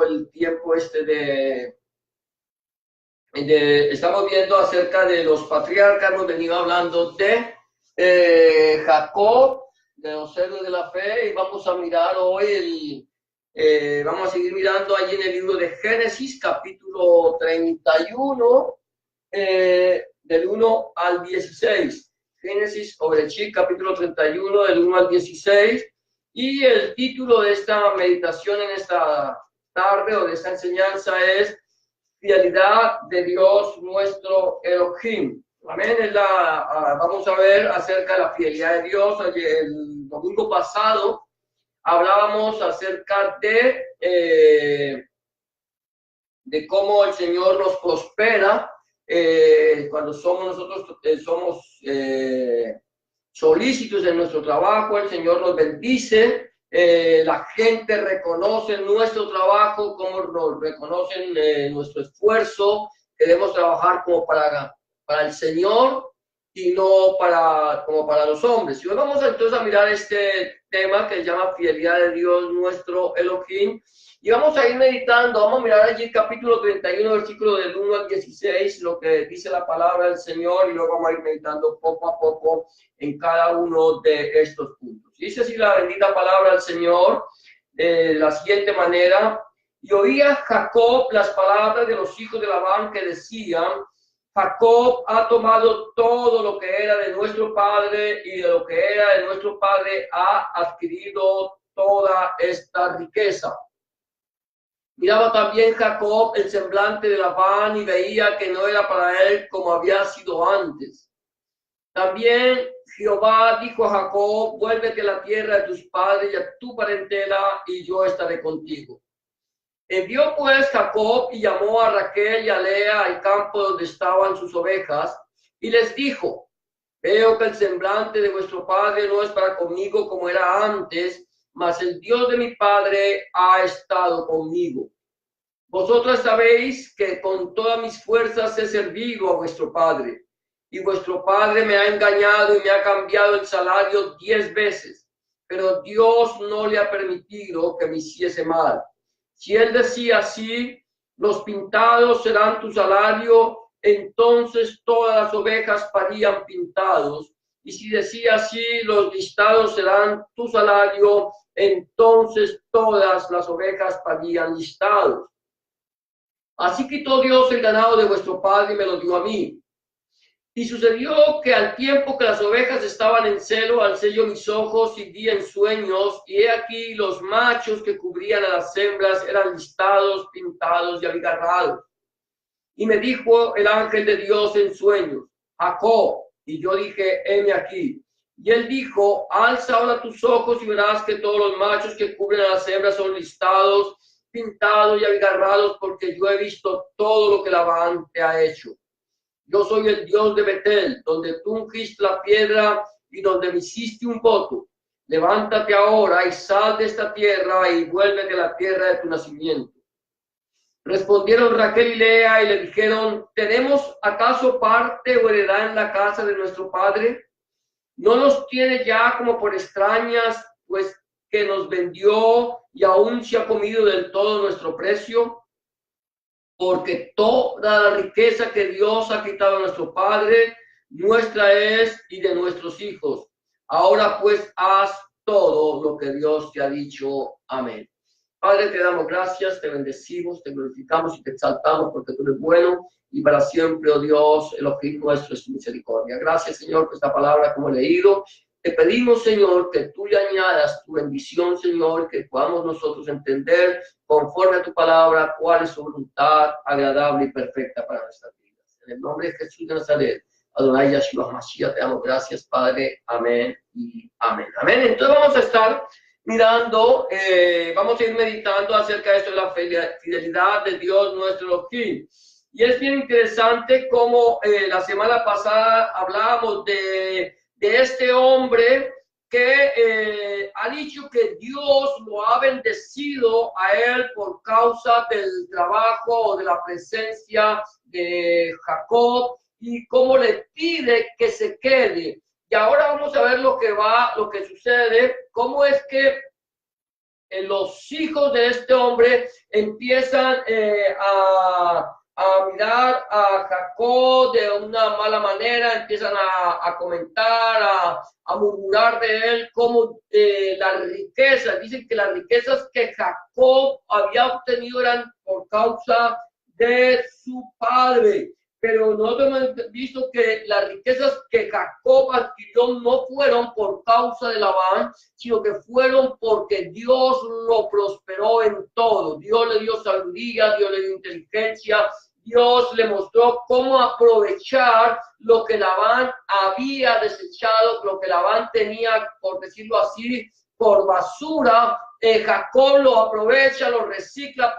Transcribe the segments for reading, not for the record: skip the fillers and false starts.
tengo el tiempo estamos viendo acerca de los patriarcas, hemos venido hablando de Jacob, de los héroes de la fe, y vamos a mirar hoy vamos a seguir mirando allí en el libro de Génesis, capítulo 31, del 1 al 16. Génesis o Bereshit, capítulo 31, del 1 al 16. Y el título de esta meditación en esta tarde o de esta enseñanza es Fidelidad de Dios nuestro Elohim. Amén. Vamos a ver acerca de la fidelidad de Dios. El domingo pasado hablábamos acerca de cómo el Señor nos prospera cuando nosotros somos solícitos en nuestro trabajo. El Señor nos bendice, la gente reconoce nuestro trabajo, como nos reconocen nuestro esfuerzo. Queremos trabajar como para el Señor y no como para los hombres. Y hoy vamos entonces a mirar este tema que se llama Fidelidad de Dios nuestro Elohim. Y vamos a ir meditando, vamos a mirar allí el capítulo 31, versículo del 1 al 16, lo que dice la palabra del Señor, y luego vamos a ir meditando poco a poco en cada uno de estos puntos. Dice así la bendita palabra del Señor, de la siguiente manera: y oía Jacob las palabras de los hijos de Labán que decían: Jacob ha tomado todo lo que era de nuestro padre, y de lo que era de nuestro padre ha adquirido toda esta riqueza. Miraba también Jacob el semblante de Labán y veía que no era para él como había sido antes. También Jehová dijo a Jacob: vuélvete a la tierra de tus padres y a tu parentela, y yo estaré contigo. Envió pues Jacob y llamó a Raquel y a Lea al campo donde estaban sus ovejas, y les dijo: veo que el semblante de vuestro padre no es para conmigo como era antes, mas el Dios de mi padre ha estado conmigo. Vosotras sabéis que con todas mis fuerzas he servido a vuestro padre, y vuestro padre me ha engañado y me ha cambiado el salario 10 veces, pero Dios no le ha permitido que me hiciese mal. Si él decía así: los pintados serán tu salario, entonces todas las ovejas parían pintados. Y si decía así: los listados serán tu salario, entonces todas las ovejas parían listados. Así quitó Dios el ganado de vuestro padre y me lo dio a mí. Y sucedió que al tiempo que las ovejas estaban en celo, alcé yo mis ojos y vi en sueños, y he aquí los machos que cubrían a las hembras eran listados, pintados y abigarrados. Y me dijo el ángel de Dios en sueños: Jacob. Y yo dije: heme aquí. Y él dijo: alza ahora tus ojos y verás que todos los machos que cubren a las hembras son listados, pintados y abigarrados, porque yo he visto todo lo que Labán te ha hecho. Yo soy el Dios de Betel, donde tú ungiste la piedra y donde me hiciste un voto. Levántate ahora y sal de esta tierra y vuélvete a la tierra de tu nacimiento. Respondieron Raquel y Lea y le dijeron: ¿tenemos acaso parte o heredad en la casa de nuestro padre? ¿No nos tiene ya como por extrañas, pues que nos vendió y aún se ha comido del todo nuestro precio? Porque toda la riqueza que Dios ha quitado a nuestro padre, nuestra es y de nuestros hijos. Ahora pues haz todo lo que Dios te ha dicho. Amén. Padre, te damos gracias, te bendecimos, te glorificamos y te exaltamos porque tú eres bueno, y para siempre, oh Dios, el objetivo nuestro es tu misericordia. Gracias, Señor, por esta palabra como he leído. Te pedimos, Señor, que tú le añadas tu bendición, Señor, que podamos nosotros entender conforme a tu palabra cuál es su voluntad agradable y perfecta para nuestras vidas. En el nombre de Jesús de Nazaret, Adonai Yahshua Mashiach, te damos gracias, Padre. Amén y amén. Amén. Entonces vamos a estar mirando, vamos a ir meditando acerca de esto de la fidelidad de Dios nuestro Elohim. Y es bien interesante como la semana pasada hablábamos de este hombre que ha dicho que Dios lo ha bendecido a él por causa del trabajo o de la presencia de Jacob, y cómo le pide que se quede. Y ahora vamos a ver lo que sucede, cómo es que los hijos de este hombre empiezan a mirar a Jacob de una mala manera, empiezan a comentar, a murmurar de él como las riquezas. Dicen que las riquezas que Jacob había obtenido eran por causa de su padre. Pero nosotros hemos visto que las riquezas que Jacob adquirió no fueron por causa de Labán, sino que fueron porque Dios lo prosperó en todo. Dios le dio sabiduría, Dios le dio inteligencia, Dios le mostró cómo aprovechar lo que Labán había desechado, lo que Labán tenía, por decirlo así, por basura. Jacob lo aprovecha, lo recicla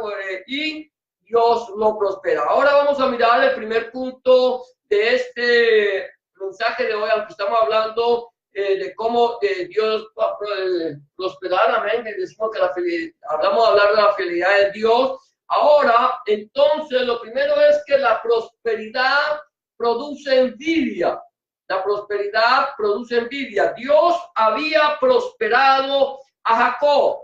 y Dios lo prospera. Ahora vamos a mirar el primer punto de este mensaje de hoy, aunque estamos hablando de cómo Dios va a prosperar, amén. Decimos que hablamos de hablar de la fidelidad de Dios. Ahora, entonces, lo primero es que la prosperidad produce envidia. La prosperidad produce envidia. Dios había prosperado a Jacob.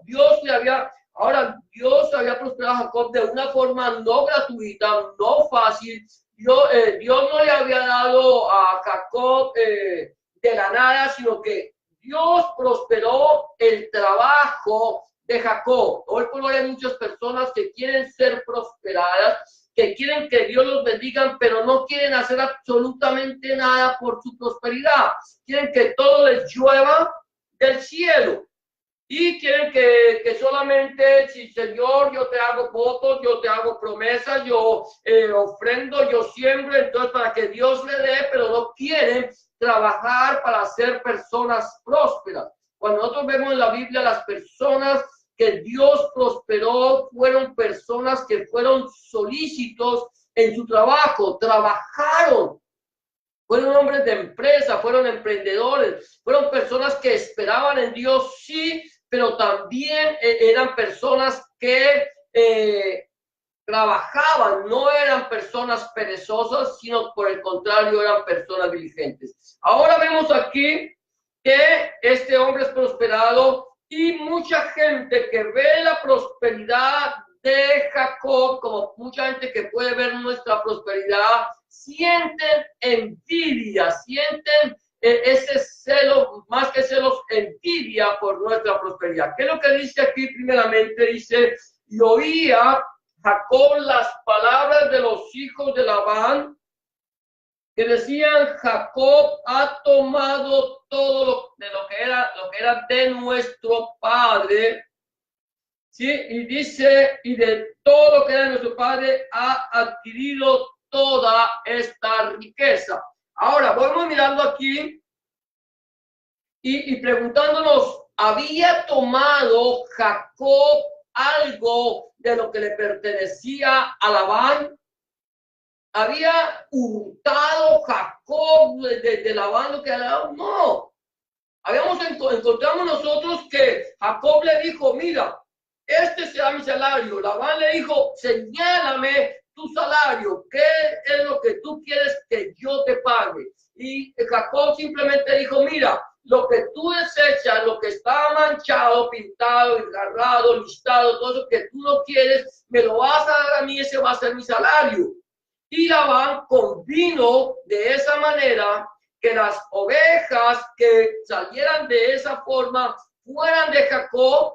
Ahora, Dios había prosperado a Jacob de una forma no gratuita, no fácil. Dios no le había dado a Jacob de la nada, sino que Dios prosperó el trabajo de Jacob. Hoy por hoy hay muchas personas que quieren ser prosperadas, que quieren que Dios los bendiga, pero no quieren hacer absolutamente nada por su prosperidad. Quieren que todo les llueva del cielo. Y quieren que solamente, si Señor, yo te hago votos, yo te hago promesas, yo ofrendo, yo siembro, entonces para que Dios le dé, pero no quieren trabajar para ser personas prósperas. Cuando nosotros vemos en la Biblia, las personas que Dios prosperó fueron personas que fueron solícitos en su trabajo, trabajaron. Fueron hombres de empresa, fueron emprendedores, fueron personas que esperaban en Dios, sí, pero también eran personas que trabajaban, no eran personas perezosas, sino por el contrario, eran personas diligentes. Ahora vemos aquí que este hombre es prosperado y mucha gente que ve la prosperidad de Jacob, como mucha gente que puede ver nuestra prosperidad, sienten envidia, sienten ese celo, más que celos, envidia por nuestra prosperidad. ¿Qué es lo que dice aquí primeramente? Dice, y oía Jacob las palabras de los hijos de Labán, que decían, Jacob ha tomado todo lo que era de nuestro padre, ¿sí? Y dice, y de todo lo que era de nuestro padre ha adquirido toda esta riqueza. Ahora, vamos mirando aquí y preguntándonos, ¿había tomado Jacob algo de lo que le pertenecía a Labán? ¿Había hurtado Jacob de Labán lo que había dado? No. Encontramos nosotros que Jacob le dijo, mira, este será mi salario. Labán le dijo, señálame tu salario, ¿qué es lo que tú quieres que yo te pague? Y Jacob simplemente dijo, mira, lo que tú desechas, lo que está manchado, pintado, engarrado, listado, todo eso que tú no quieres, me lo vas a dar a mí, ese va a ser mi salario. Y Labán convino de esa manera que las ovejas que salieran de esa forma fueran de Jacob.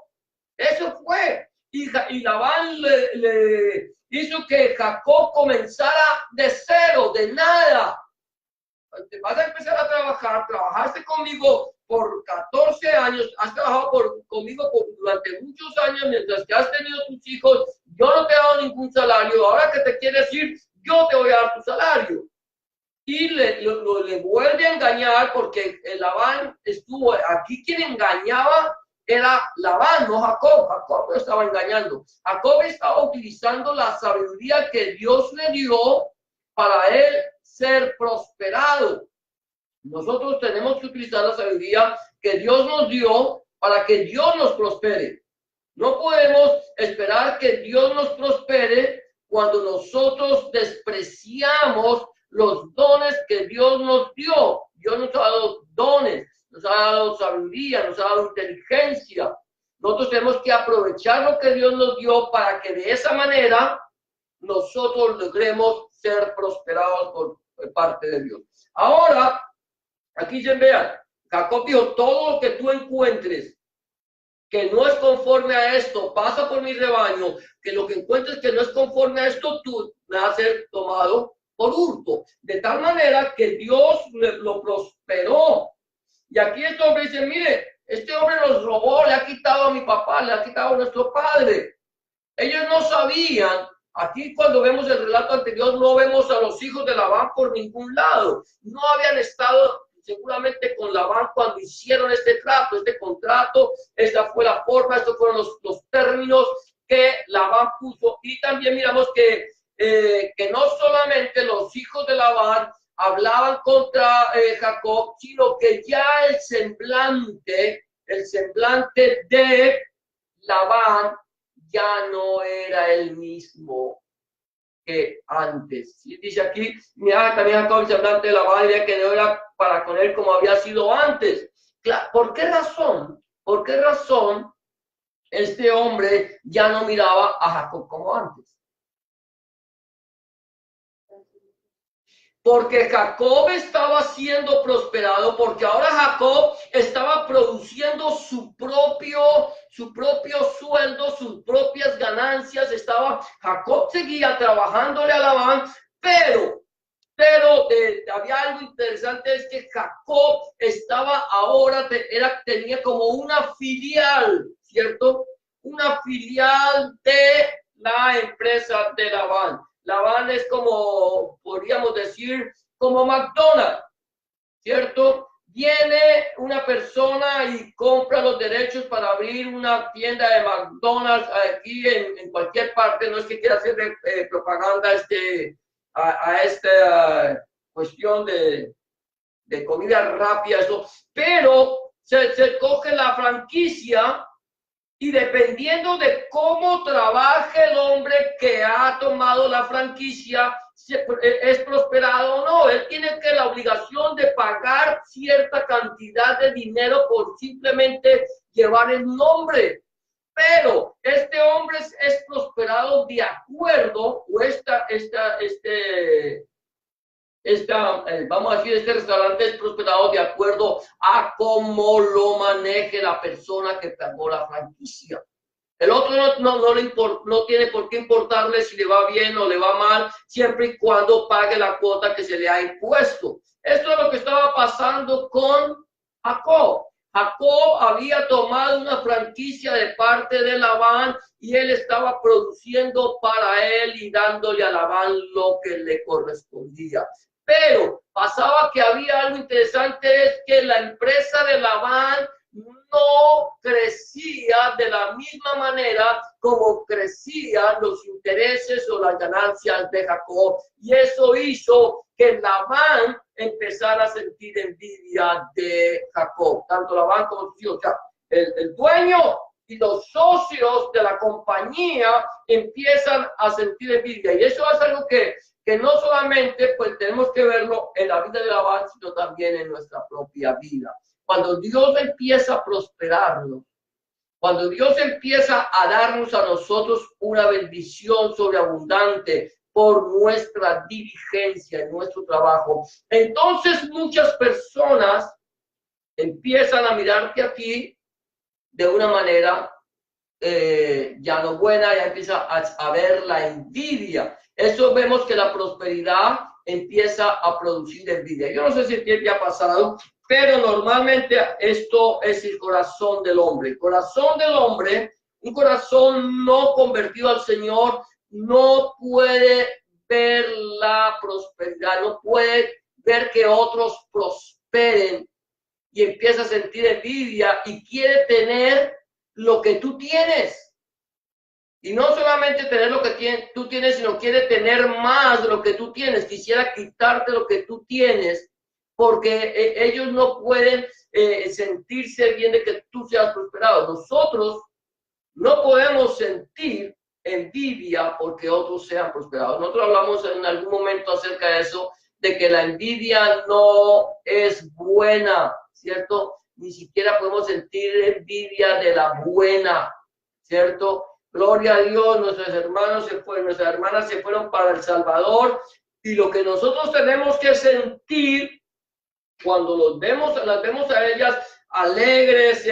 Eso fue. Y Labán le hizo que Jacob comenzara de cero, de nada. Te vas a empezar a trabajar, trabajaste conmigo por 14 años, has trabajado conmigo durante muchos años, mientras que has tenido tus hijos, yo no te he dado ningún salario, ahora que te quieres ir, yo te voy a dar tu salario. Y le vuelve a engañar porque Labán estuvo aquí, quien engañaba era Labán, no Jacob. Jacob lo estaba engañando. Jacob estaba utilizando la sabiduría que Dios le dio para él ser prosperado. Nosotros tenemos que utilizar la sabiduría que Dios nos dio para que Dios nos prospere. No podemos esperar que Dios nos prospere cuando nosotros despreciamos los dones que Dios nos dio. Dios nos ha dado dones, nos ha dado sabiduría, nos ha dado inteligencia, Nosotros tenemos que aprovechar lo que Dios nos dio para que de esa manera nosotros logremos ser prosperados por parte de Dios. Ahora, aquí se vean, Jacob dijo, todo lo que tú encuentres que no es conforme a esto, pasa por mi rebaño, que lo que encuentres que no es conforme a esto, tú vas a ser tomado por hurto. De tal manera que Dios lo prosperó. Y aquí este hombre dice, mire, este hombre nos robó, le ha quitado a mi papá, le ha quitado a nuestro padre. Ellos no sabían. Aquí cuando vemos el relato anterior no vemos a los hijos de Labán por ningún lado. No habían estado seguramente con Labán cuando hicieron este trato, este contrato. Esta fue la forma, estos fueron los términos que Labán puso. Y también miramos que no solamente los hijos de Labán hablaban contra Jacob, sino que ya el semblante de Labán ya no era el mismo que antes. Y dice aquí, mira, también Jacob el semblante de Labán, que no era para con él como había sido antes. Claro, ¿por qué razón? ¿Por qué razón este hombre ya no miraba a Jacob como antes? Porque Jacob estaba siendo prosperado, porque ahora Jacob estaba produciendo su propio sueldo, sus propias ganancias. Jacob seguía trabajándole a Labán, pero había algo interesante, es que Jacob estaba ahora, tenía como una filial, ¿cierto? Una filial de la empresa de Labán. Labán es como, podríamos decir, como McDonald's, ¿cierto? Viene una persona y compra los derechos para abrir una tienda de McDonald's aquí en cualquier parte. No es que quiera hacer propaganda a esta cuestión de comida rápida, eso, pero se coge la franquicia. Y dependiendo de cómo trabaje el hombre que ha tomado la franquicia, es prosperado o no. Él tiene la obligación de pagar cierta cantidad de dinero por simplemente llevar el nombre. Pero este hombre es prosperado de acuerdo, o vamos a decir, este restaurante es prosperado de acuerdo a cómo lo maneje la persona que pagó la franquicia. El otro no tiene por qué importarle si le va bien o le va mal, siempre y cuando pague la cuota que se le ha impuesto. Esto es lo que estaba pasando con Jacob. Jacob había tomado una franquicia de parte de Labán y él estaba produciendo para él y dándole a Labán lo que le correspondía. Pero pasaba que había algo interesante, es que la empresa de Labán no crecía de la misma manera como crecían los intereses o las ganancias de Jacob. Y eso hizo que Labán empezara a sentir envidia de Jacob. Tanto Labán como sus hijos. O sea, el dueño y los socios de la compañía empiezan a sentir envidia. Y eso es algo que no solamente pues tenemos que verlo en la vida de Labán, sino también en nuestra propia vida. Cuando Dios empieza a prosperarnos, cuando Dios empieza a darnos a nosotros una bendición sobreabundante por nuestra diligencia en nuestro trabajo, entonces muchas personas empiezan a mirarte a ti de una manera ya no buena, ya empieza a ver la envidia. Eso vemos que la prosperidad empieza a producir envidia. Yo no sé si te ha pasado, pero normalmente esto es el corazón del hombre. El corazón del hombre, un corazón no convertido al Señor, no puede ver la prosperidad, no puede ver que otros prosperen y empieza a sentir envidia y quiere tener lo que tú tienes. Y no solamente tener lo que tú tienes, sino quiere tener más de lo que tú tienes. Quisiera quitarte lo que tú tienes, porque ellos no pueden sentirse bien de que tú seas prosperado. Nosotros no podemos sentir envidia porque otros sean prosperados. Nosotros hablamos en algún momento acerca de eso, de que la envidia no es buena, ¿cierto? ni siquiera podemos sentir envidia de la buena, ¿cierto? Gloria a Dios, nuestros hermanos nuestras hermanas se fueron para El Salvador, y lo que nosotros tenemos que sentir cuando las vemos a ellas alegres,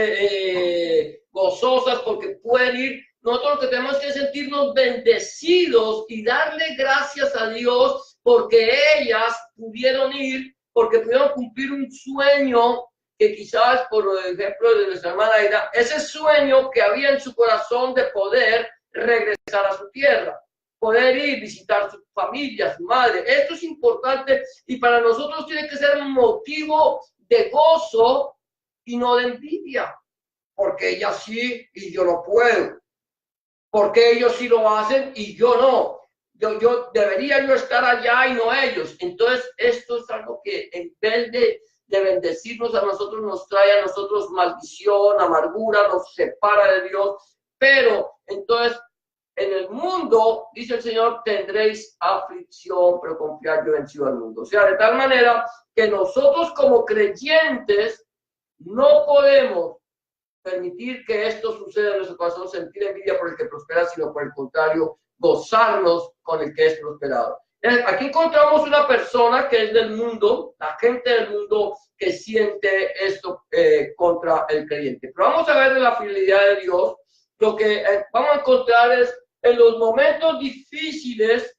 gozosas porque pueden ir, nosotros lo que tenemos que sentirnos bendecidos y darle gracias a Dios porque ellas pudieron ir, porque pudieron cumplir un sueño que quizás, por ejemplo, de nuestra hermana Aida, ese sueño que había en su corazón de poder regresar a su tierra, poder ir, visitar su familia, su madre. Esto es importante y para nosotros tiene que ser un motivo de gozo y no de envidia, porque ella sí y yo no puedo, porque ellos sí lo hacen y yo no. Yo debería yo estar allá y no ellos. Entonces, esto es algo que en vez de bendecirnos a nosotros, nos trae a nosotros maldición, amargura, nos separa de Dios. Pero, entonces, en el mundo, dice el Señor, tendréis aflicción, pero confiad, yo he vencido al mundo. O sea, de tal manera que nosotros como creyentes no podemos permitir que esto suceda en nuestro corazón, sentir envidia por el que prospera, sino por el contrario, gozarnos con el que es prosperado. Aquí encontramos una persona que es del mundo, la gente del mundo que siente esto contra el creyente. Pero vamos a ver de la fidelidad de Dios. Lo que vamos a encontrar es en los momentos difíciles,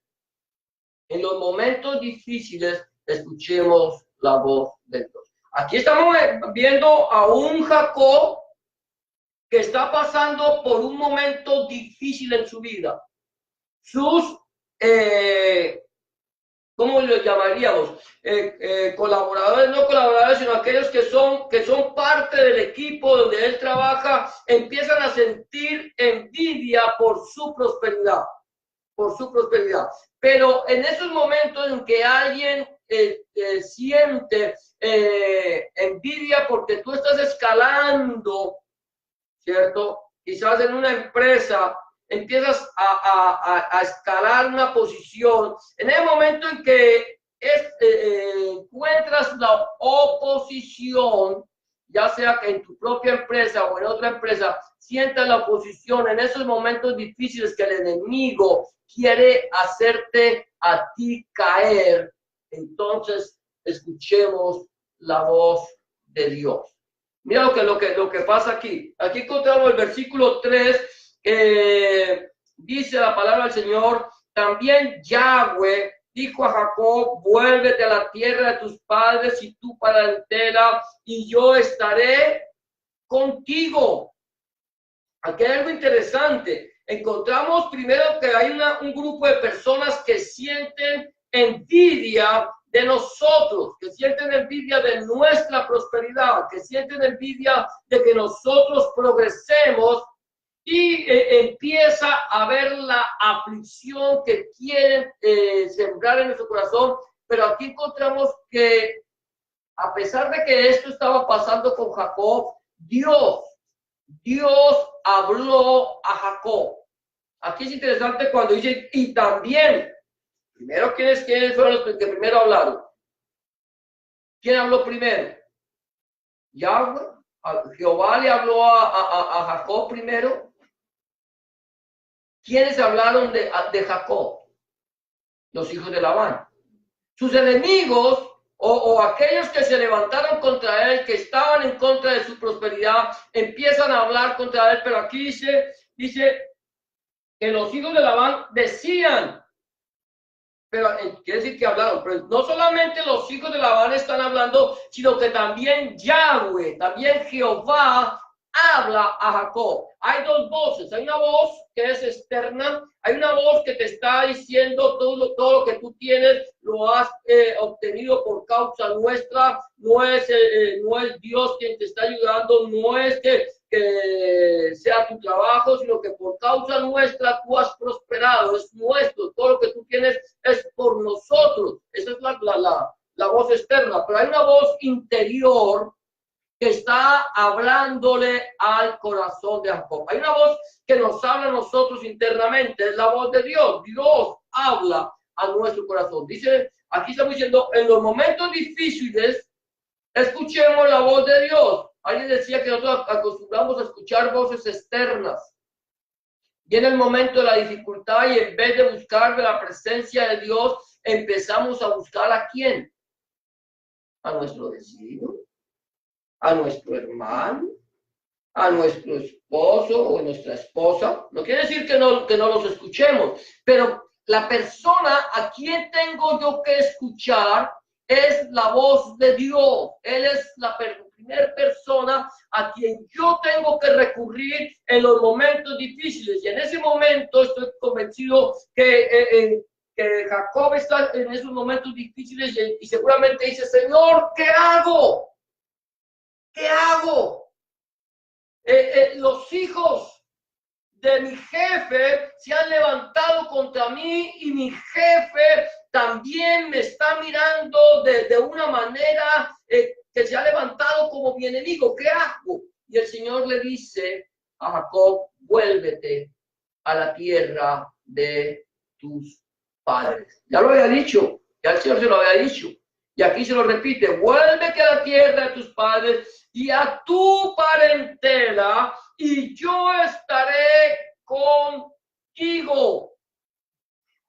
escuchemos la voz de Dios. Aquí estamos viendo a un Jacob que está pasando por un momento difícil en su vida. Sus, ¿cómo lo llamaríamos? Colaboradores, no colaboradores, sino aquellos que son parte del equipo donde él trabaja, empiezan a sentir envidia por su prosperidad, Pero en esos momentos en que alguien siente envidia porque tú estás escalando, ¿cierto? Quizás en una empresa empiezas a escalar una posición. En el momento en que encuentras la oposición, ya sea que en tu propia empresa o en otra empresa, sientas la oposición en esos momentos difíciles que el enemigo quiere hacerte a ti caer, entonces escuchemos la voz de Dios. Mira lo que pasa aquí. Aquí encontramos el versículo 3, dice la palabra del Señor, también Yahweh dijo a Jacob, vuélvete a la tierra de tus padres y tu parentela, y yo estaré contigo. Aquí hay algo interesante. Encontramos primero que hay un grupo de personas que sienten envidia de nosotros, que sienten envidia de nuestra prosperidad, que sienten envidia de que nosotros progresemos, y empieza a ver la aflicción que quieren sembrar en nuestro corazón. Pero aquí encontramos que a pesar de que esto estaba pasando con Jacob, Dios habló a Jacob. Aquí es interesante cuando dice, y también, primero, ¿quiénes fueron los que primero hablaron? ¿Quién habló primero? Yahweh. Jehová le habló a Jacob primero. ¿Quiénes hablaron de Jacob? Los hijos de Labán. Sus enemigos o aquellos que se levantaron contra él, que estaban en contra de su prosperidad, empiezan a hablar contra él. Pero aquí dice que los hijos de Labán decían, pero quiere decir que hablaron, pero no solamente los hijos de Labán están hablando, sino que también Yahweh, también Jehová habla a Jacob. Hay dos voces, hay una voz que es externa, hay una voz que te está diciendo todo lo que tú tienes lo has obtenido por causa nuestra, no es Dios quien te está ayudando, no es que sea tu trabajo, sino que por causa nuestra tú has prosperado, es nuestro, todo lo que tú tienes es por nosotros. Esa es la voz externa, pero hay una voz interior que está hablándole al corazón de Jacob. Hay una voz que nos habla a nosotros internamente, es la voz de Dios. Dios habla a nuestro corazón. Dice, aquí estamos diciendo, en los momentos difíciles, escuchemos la voz de Dios. Alguien decía que nosotros acostumbramos a escuchar voces externas. Viene el momento de la dificultad y en vez de buscar de la presencia de Dios, empezamos a buscar ¿a quién? A nuestro vecino, a nuestro hermano, a nuestro esposo o nuestra esposa. No quiere decir que no los escuchemos, pero la persona a quien tengo yo que escuchar es la voz de Dios. Él es la primera persona a quien yo tengo que recurrir en los momentos difíciles. Y en ese momento estoy convencido que Jacob está en esos momentos difíciles y seguramente dice, Señor, ¿qué hago? ¿Qué hago? Los hijos de mi jefe se han levantado contra mí y mi jefe también me está mirando de una manera que se ha levantado como mi enemigo. ¿Qué hago? Y el Señor le dice a Jacob, vuélvete a la tierra de tus padres. Ya lo había dicho, ya el Señor se lo había dicho. Y aquí se lo repite, vuélvete a la tierra de tus padres y a tu parentela, y yo estaré contigo.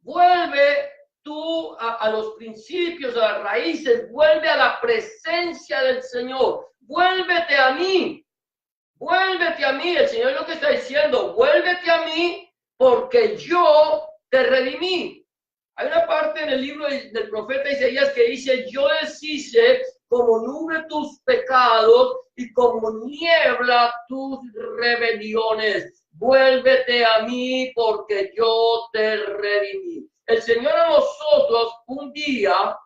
Vuelve tú a los principios, a las raíces, vuelve a la presencia del Señor. Vuélvete a mí. Vuélvete a mí. El Señor lo que está diciendo, vuélvete a mí porque yo te redimí. Hay una parte en el libro del profeta Isaías que dice, yo deshice como nube tus pecados y como niebla tus rebeliones. Vuélvete a mí porque yo te redimí. El Señor a nosotros un día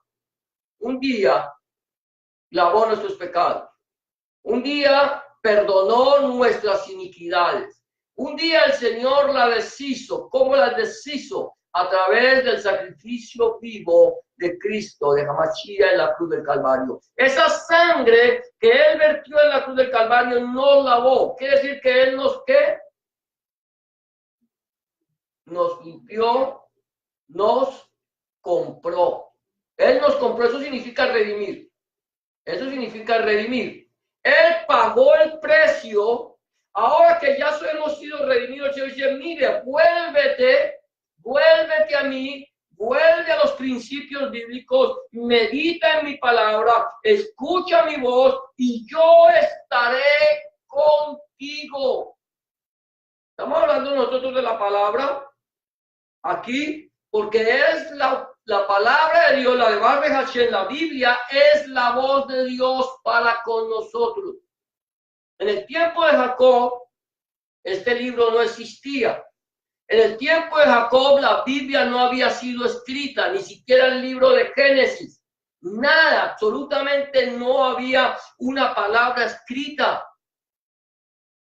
lavó nuestros pecados. Un día perdonó nuestras iniquidades. Un día el Señor la deshizo. ¿Cómo la deshizo? A través del sacrificio vivo de Cristo, de Hamashia en la cruz del Calvario. Esa sangre que Él vertió en la cruz del Calvario nos lavó. Quiere decir que Él nos, ¿qué? Nos limpió, nos compró. Él nos compró, eso significa redimir. Eso significa redimir. Él pagó el precio. Ahora que ya hemos sido redimidos, el Señor dice, mire, vuélvete a mí, vuelve a los principios bíblicos, medita en mi palabra, escucha mi voz y yo estaré contigo. Estamos hablando nosotros de la palabra aquí, porque es la palabra de Dios, la de Barbe Hashem, la Biblia, es la voz de Dios para con nosotros. En el tiempo de Jacob, este libro no existía. En el tiempo de Jacob, la Biblia no había sido escrita, ni siquiera el libro de Génesis. Nada, absolutamente no había una palabra escrita.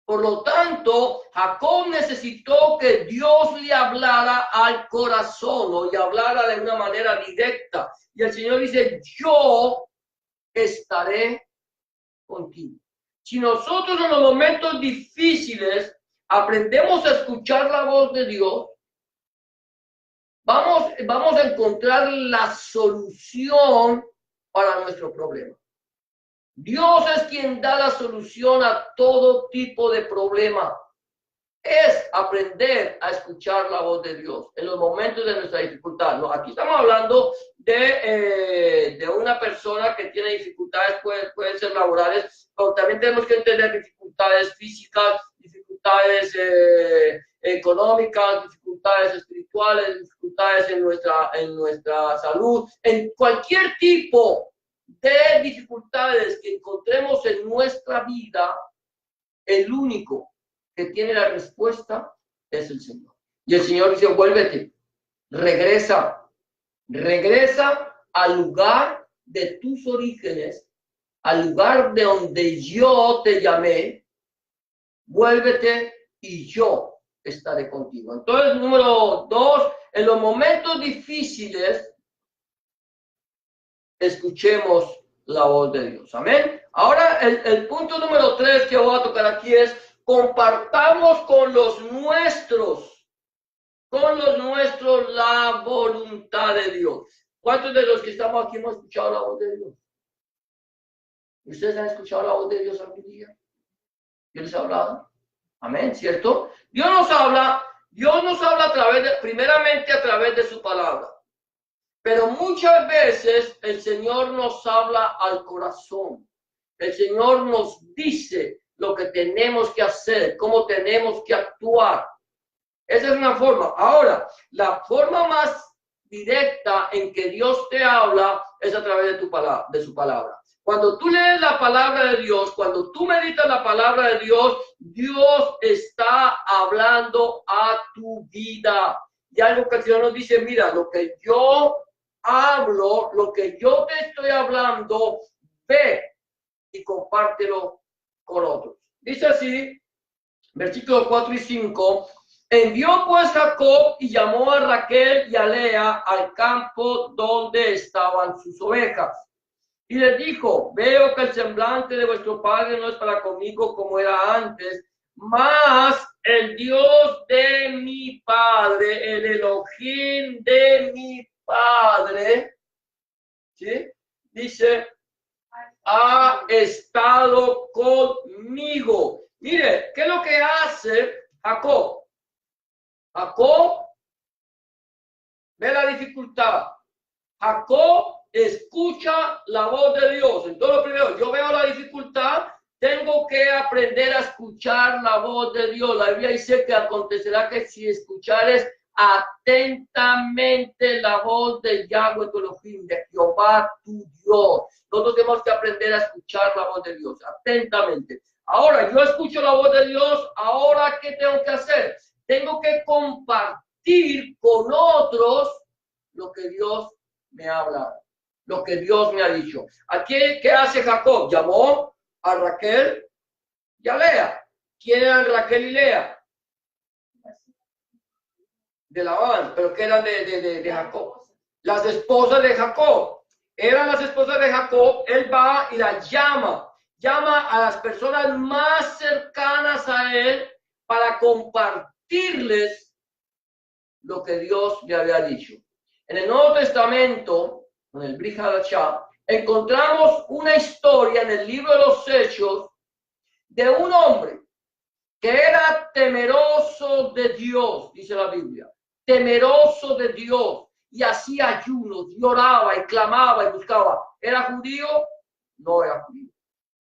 Por lo tanto, Jacob necesitó que Dios le hablara al corazón o le hablara de una manera directa. Y el Señor dice, yo estaré contigo. Si nosotros en los momentos difíciles aprendemos a escuchar la voz de Dios, vamos a encontrar la solución para nuestro problema. Dios es quien da la solución a todo tipo de problema. Es aprender a escuchar la voz de Dios en los momentos de nuestra dificultad. No, aquí estamos hablando de una persona que tiene dificultades, pueden ser laborales, pero también tenemos que entender dificultades físicas, dificultades económicas, dificultades espirituales, dificultades en nuestra salud, en cualquier tipo de dificultades que encontremos en nuestra vida, el único que tiene la respuesta es el Señor. Y el Señor dice, vuélvete, regresa al lugar de tus orígenes, al lugar de donde yo te llamé, vuélvete y yo estaré contigo. Entonces, número 2, en los momentos difíciles, escuchemos la voz de Dios. Amén. Ahora, el punto número 3 que voy a tocar aquí es, compartamos con los nuestros la voluntad de Dios. ¿Cuántos de los que estamos aquí hemos escuchado la voz de Dios? ¿Ustedes han escuchado la voz de Dios algún día? ¿Dios les ha hablado? Amén, ¿cierto? Dios nos habla a través primeramente a través de su palabra. Pero muchas veces el Señor nos habla al corazón. El Señor nos dice lo que tenemos que hacer, cómo tenemos que actuar. Esa es una forma. Ahora, la forma más directa en que Dios te habla es a través de su palabra. Cuando tú lees la palabra de Dios, cuando tú meditas la palabra de Dios, Dios está hablando a tu vida. Y algo que el Señor nos dice, mira, lo que yo hablo, lo que yo te estoy hablando, ve y compártelo con otros. Dice así, versículos 4 y 5, envió pues Jacob y llamó a Raquel y a Lea al campo donde estaban sus ovejas. Y les dijo, veo que el semblante de vuestro padre no es para conmigo como era antes, mas el Dios de mi padre, el Elohim de mi padre, ¿sí? Dice, ha estado conmigo. Mire, ¿qué es lo que hace Jacob? Jacob ve la dificultad. Jacob escucha la voz de Dios. Entonces, lo primero, yo veo la dificultad, tengo que aprender a escuchar la voz de Dios. La Biblia dice que acontecerá que si escuchares atentamente la voz de Yahweh tu Elohim, de Jehová tu Dios. Nosotros tenemos que aprender a escuchar la voz de Dios atentamente. Ahora, yo escucho la voz de Dios, ahora, ¿qué tengo que hacer? Tengo que compartir con otros lo que Dios me ha hablado, lo que Dios me ha dicho. Aquí, ¿qué hace Jacob? Llamó a Raquel y a Lea. ¿Quién eran Raquel y Lea? De Labán, pero que eran de Jacob. Las esposas de Jacob. Eran las esposas de Jacob. Él va y las llama. Llama a las personas más cercanas a él para compartirles lo que Dios le había dicho. En el Nuevo Testamento, en el Brit Hadashah, encontramos una historia en el libro de los Hechos de un hombre que era temeroso de Dios, dice la Biblia, temeroso de Dios, y hacía ayunos, lloraba y clamaba y buscaba. ¿Era judío? No era judío.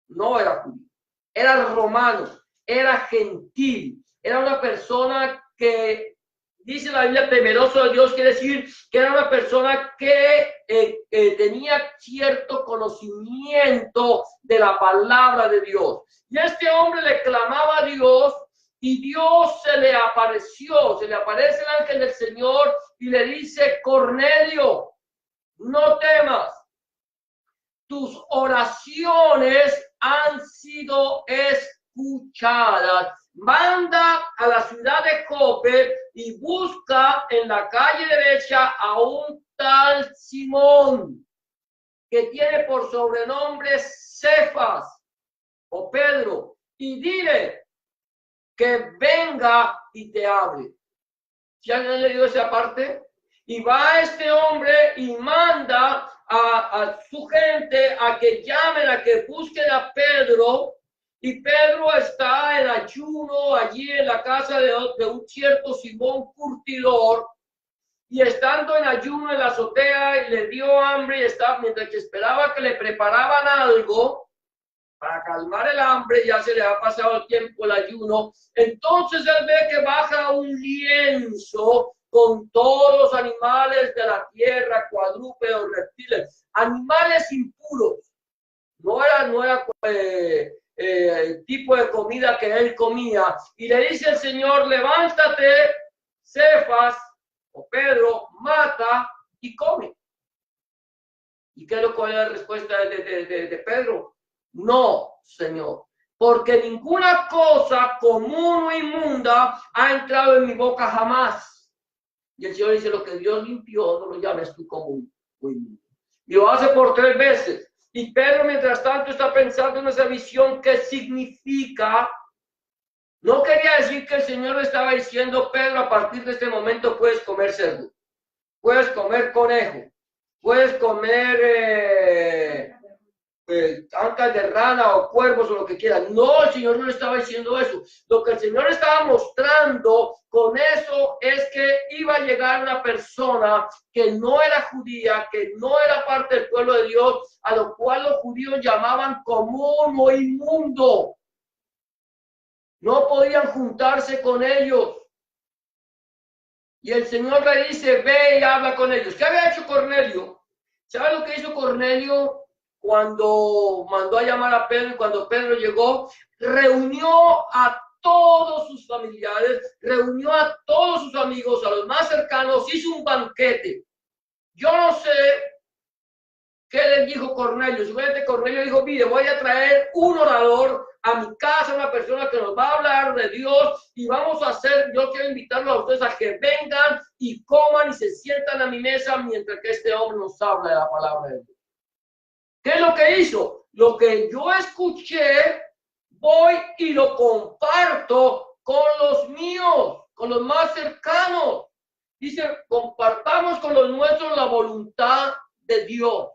No era judío. Era romano, era gentil, era una persona que, dice la Biblia, temeroso de Dios, quiere decir que era una persona que tenía cierto conocimiento de la palabra de Dios. Y este hombre le clamaba a Dios y Dios se le apareció, se le aparece el ángel del Señor y le dice, Cornelio, no temas, tus oraciones han sido escuchadas. Manda a la ciudad de Jope y busca en la calle derecha a un tal Simón, que tiene por sobrenombre Cefas o Pedro, y dile que venga y te hable. ¿Si alguien le dio esa parte? Y va este hombre y manda a su gente a que llamen, a que busquen a Pedro. Y Pedro está en ayuno allí en la casa de un cierto Simón curtidor. Y estando en ayuno en la azotea, le dio hambre y estaba, mientras que esperaba que le preparaban algo para calmar el hambre, ya se le ha pasado el tiempo el ayuno. Entonces él ve que baja un lienzo con todos los animales de la tierra, cuadrúpedos, reptiles, animales impuros. No era el tipo de comida que él comía. Y le dice el Señor, levántate, Cefas, o Pedro, mata y come. ¿Y qué es lo que es la respuesta de Pedro? No, Señor, porque ninguna cosa común o inmunda ha entrado en mi boca jamás. Y el Señor dice, lo que Dios limpió, no lo llames tú común o inmundo. Y lo hace por 3 veces. Y Pedro, mientras tanto, está pensando en esa visión que significa. No quería decir que el Señor le estaba diciendo, Pedro, a partir de este momento puedes comer cerdo, puedes comer conejo, puedes comer ancas de rana o cuervos o lo que quieran. No, el Señor no le estaba diciendo eso. Lo que el Señor estaba mostrando con eso es que iba a llegar una persona que no era judía, que no era parte del pueblo de Dios, a lo cual los judíos llamaban común o inmundo. No podían juntarse con ellos. Y el Señor le dice, ve y habla con ellos. ¿Qué había hecho Cornelio? ¿Sabe lo que hizo Cornelio cuando mandó a llamar a Pedro? Y cuando Pedro llegó, reunió a todos sus familiares, reunió a todos sus amigos, a los más cercanos, hizo un banquete. Yo no sé qué les dijo Cornelio. Seguramente Cornelio dijo, mire, voy a traer un orador a mi casa, una persona que nos va a hablar de Dios y vamos a hacer, yo quiero invitarlos a ustedes a que vengan y coman y se sientan a mi mesa mientras que este hombre nos habla de la palabra de Dios. ¿Qué es lo que hizo? Lo que yo escuché, voy y lo comparto con los míos, con los más cercanos. Dice, compartamos con los nuestros la voluntad de Dios.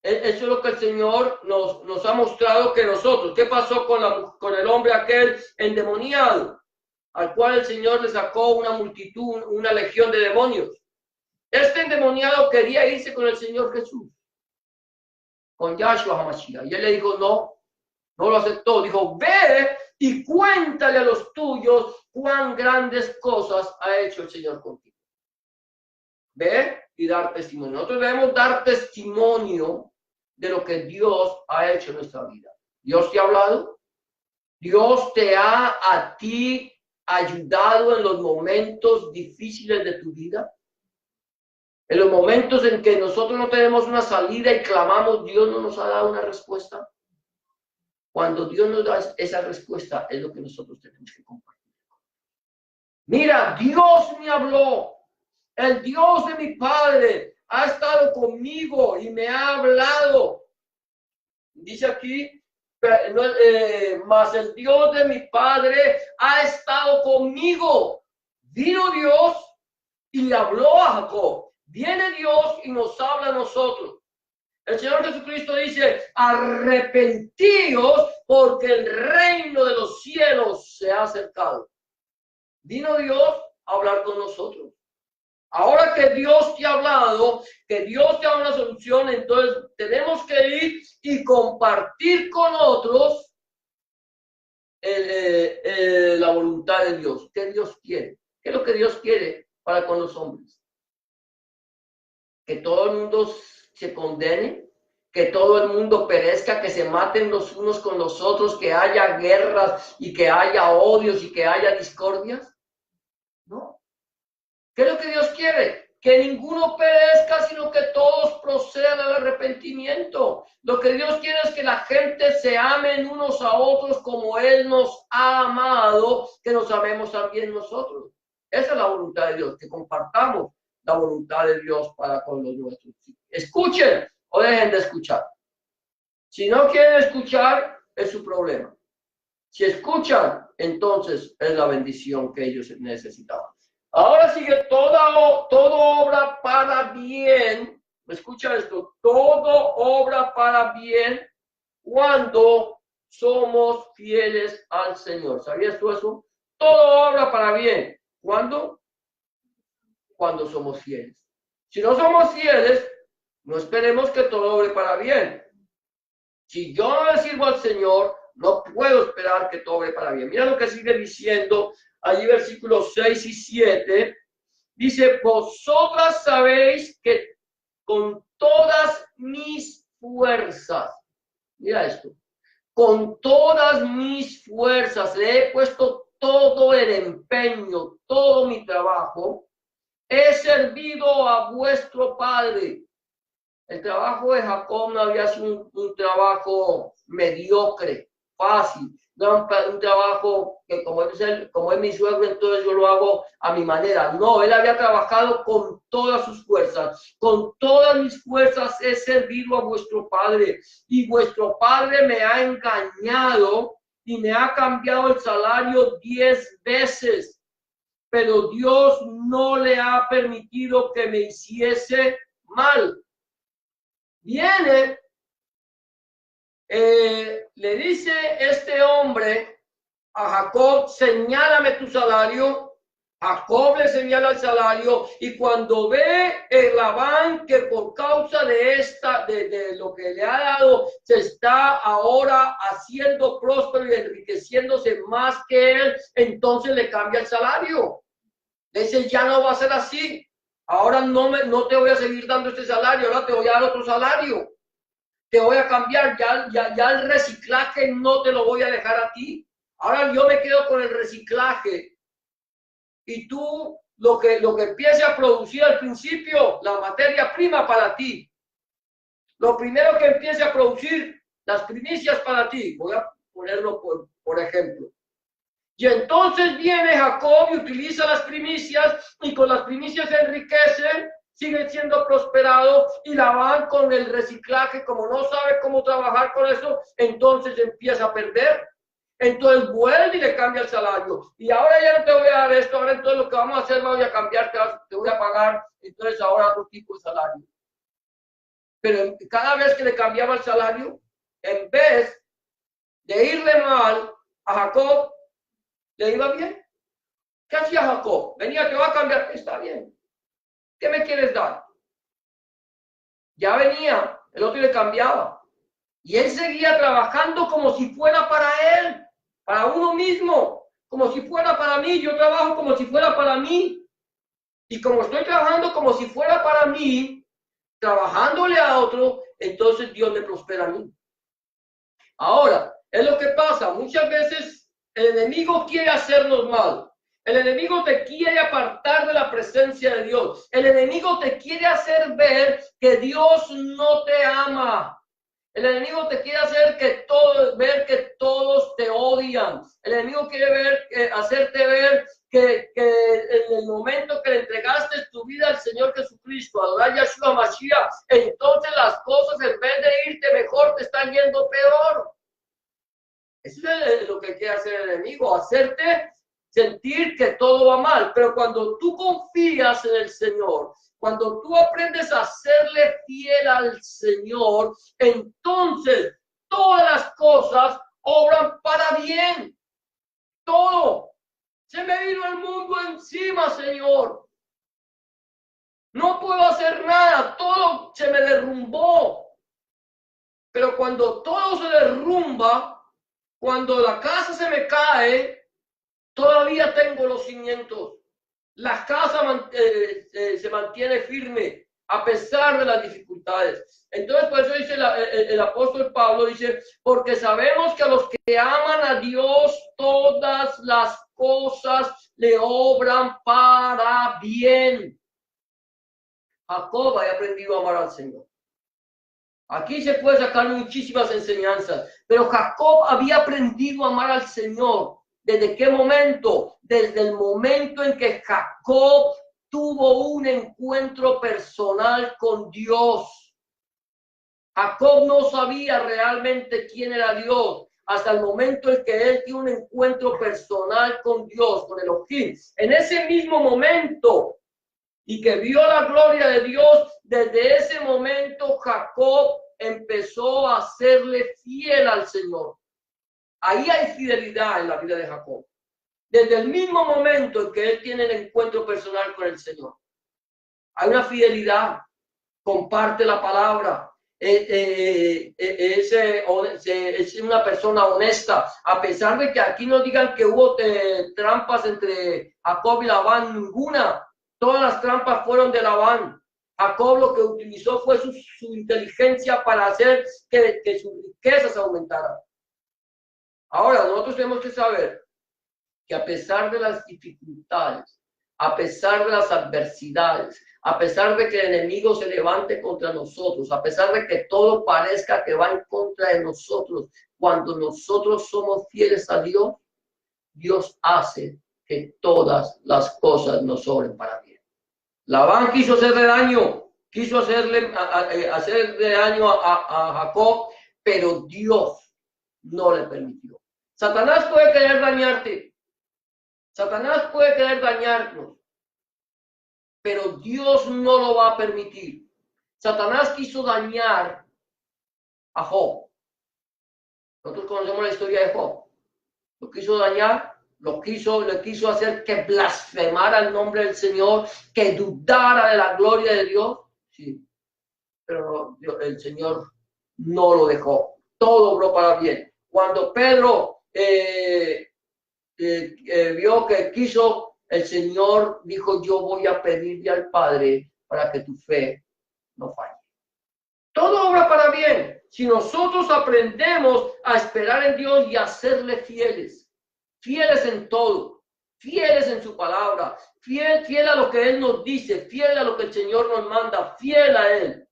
Eso es lo que el Señor nos ha mostrado que nosotros. ¿Qué pasó con el hombre aquel endemoniado? Al cual el Señor le sacó una multitud, una legión de demonios. Este endemoniado quería irse con el Señor Jesús, con Yahshua HaMashiach. Y él le dijo, no lo aceptó. Dijo, ve y cuéntale a los tuyos cuán grandes cosas ha hecho el Señor contigo. Ve y dar testimonio. Nosotros debemos dar testimonio de lo que Dios ha hecho en nuestra vida. Dios te ha hablado. Dios te ha a ti ayudado en los momentos difíciles de tu vida. En los momentos en que nosotros no tenemos una salida y clamamos, Dios no nos ha dado una respuesta. Cuando Dios nos da esa respuesta, es lo que nosotros tenemos que compartir. Mira, Dios me habló. El Dios de mi Padre ha estado conmigo y me ha hablado. Dice aquí, mas el Dios de mi Padre ha estado conmigo. Vino Dios y le habló a Jacob. Viene Dios y nos habla a nosotros. El Señor Jesucristo dice, arrepentíos porque el reino de los cielos se ha acercado. Vino Dios a hablar con nosotros. Ahora que Dios te ha hablado, que Dios te da una solución, entonces tenemos que ir y compartir con otros la voluntad de Dios. ¿Qué Dios quiere? ¿Qué es lo que Dios quiere para con los hombres? Que todo el mundo se condene, que todo el mundo perezca, que se maten los unos con los otros, que haya guerras y que haya odios y que haya discordias. ¿No? ¿Qué es lo que Dios quiere? Que ninguno perezca, sino que todos procedan al arrepentimiento. Lo que Dios quiere es que la gente se amen unos a otros como Él nos ha amado, que nos amemos también nosotros. Esa es la voluntad de Dios, que compartamos la voluntad de Dios para con los nuestros. Escuchen o dejen de escuchar. Si no quieren escuchar, es su problema. Si escuchan, entonces es la bendición que ellos necesitaban. Ahora sigue todo obra para bien. Escucha esto, todo obra para bien cuando somos fieles al Señor. ¿Sabías tú eso? Todo obra para bien. ¿Cuándo? Cuando somos fieles. Si no somos fieles, no esperemos que todo obre para bien. Si yo no le sirvo al Señor, no puedo esperar que todo obre para bien. Mira lo que sigue diciendo allí versículos 6 y 7. Dice, vosotras sabéis que con todas mis fuerzas, mira esto, con todas mis fuerzas le he puesto todo el empeño, todo mi trabajo, he servido a vuestro Padre. El trabajo de Jacob no había sido un trabajo mediocre, fácil, no un trabajo que como es mi suegro, entonces yo lo hago a mi manera. No, él había trabajado con todas sus fuerzas. Con todas mis fuerzas he servido a vuestro Padre. Y vuestro Padre me ha engañado y me ha cambiado el salario 10 veces. Pero Dios no le ha permitido que me hiciese mal. Viene le dice este hombre a Jacob, señálame tu salario. Jacob le señala el salario, y cuando ve Labán que por causa de lo que le ha dado, se está ahora haciendo próspero y enriqueciéndose más que él, entonces le cambia el salario. Le dice, ya no va a ser así. Ahora no te voy a seguir dando este salario, ahora te voy a dar otro salario. Te voy a cambiar, ya el reciclaje no te lo voy a dejar a ti. Ahora yo me quedo con el reciclaje. Y tú lo que empiece a producir al principio, la materia prima para ti. Lo primero que empiece a producir, las primicias para ti. Voy a ponerlo por ejemplo. Y entonces viene Jacob y utiliza las primicias, y con las primicias se enriquece, sigue siendo prosperado, y Labán con el reciclaje, como no sabe cómo trabajar con eso, entonces empieza a perder. Entonces vuelve y le cambia el salario. Y ahora ya no te voy a dar esto, ahora entonces lo que vamos a hacer, me voy a cambiar, te voy a pagar, entonces ahora otro tipo de salario. Pero cada vez que le cambiaba el salario, en vez de irle mal a Jacob, le iba bien. ¿Qué hacía Jacob? Venía, te va a cambiar, está bien. ¿Qué me quieres dar? Ya venía, el otro le cambiaba. Y él seguía trabajando como si fuera para él, para uno mismo, como si fuera para mí. Yo trabajo como si fuera para mí. Y como estoy trabajando como si fuera para mí, trabajándole a otro, entonces Dios me prospera a mí. Ahora, es lo que pasa. Muchas veces el enemigo quiere hacernos mal. El enemigo te quiere apartar de la presencia de Dios. El enemigo te quiere hacer ver que Dios no te ama. El enemigo te quiere hacer ver que todos te odian. El enemigo quiere hacerte ver que en el momento que le entregaste tu vida al Señor Jesucristo, a adorar a Yahshua Mashiach, entonces las cosas en vez de irte mejor te están yendo peor. Eso es lo que quiere hacer el enemigo, hacerte sentir que todo va mal. Pero cuando tú confías en el Señor, cuando tú aprendes a serle fiel al Señor, entonces todas las cosas obran para bien. Todo. Se me vino el mundo encima, Señor. No puedo hacer nada. Todo se me derrumbó. Pero cuando todo se derrumba, cuando la casa se me cae, todavía tengo los cimientos. La casa se mantiene firme a pesar de las dificultades. Entonces, por eso dice el apóstol Pablo, dice, porque sabemos que a los que aman a Dios, todas las cosas le obran para bien. Jacob había aprendido a amar al Señor. Aquí se puede sacar muchísimas enseñanzas, pero Jacob había aprendido a amar al Señor. ¿Desde qué momento? Desde el momento en que Jacob tuvo un encuentro personal con Dios. Jacob no sabía realmente quién era Dios hasta el momento en que él tiene un encuentro personal con Dios, con Elohim. En ese mismo momento, y que vio la gloria de Dios, desde ese momento Jacob empezó a serle fiel al Señor. Ahí hay fidelidad en la vida de Jacob. Desde el mismo momento en que él tiene el encuentro personal con el Señor. Hay una fidelidad, comparte la palabra, es una persona honesta, a pesar de que aquí no digan que hubo trampas entre Jacob y Labán, ninguna. Todas las trampas fueron de Labán. Jacob lo que utilizó fue su inteligencia para hacer que sus riquezas aumentaran. Ahora, nosotros tenemos que saber que a pesar de las dificultades, a pesar de las adversidades, a pesar de que el enemigo se levante contra nosotros, a pesar de que todo parezca que va en contra de nosotros, cuando nosotros somos fieles a Dios, Dios hace que todas las cosas nos obren para bien. Labán quiso hacerle daño, quiso hacerle daño a Jacob, pero Dios no le permitió. Satanás puede querer dañarte, Satanás puede querer dañarnos, pero Dios no lo va a permitir. Satanás quiso dañar a Job, Nosotros conocemos la historia de Job. Lo quiso dañar, le quiso hacer que blasfemara el nombre del Señor, que dudara de la gloria de Dios. Sí, pero el Señor no lo dejó. Todo obró para bien. Cuando Pedro vio que quiso, el Señor dijo, yo voy a pedirle al Padre para que tu fe no falle. Todo obra para bien. Si nosotros aprendemos a esperar en Dios y a serle fieles, fieles en todo, fieles en su palabra, fiel a lo que Él nos dice, fiel a lo que el Señor nos manda, fiel a Él,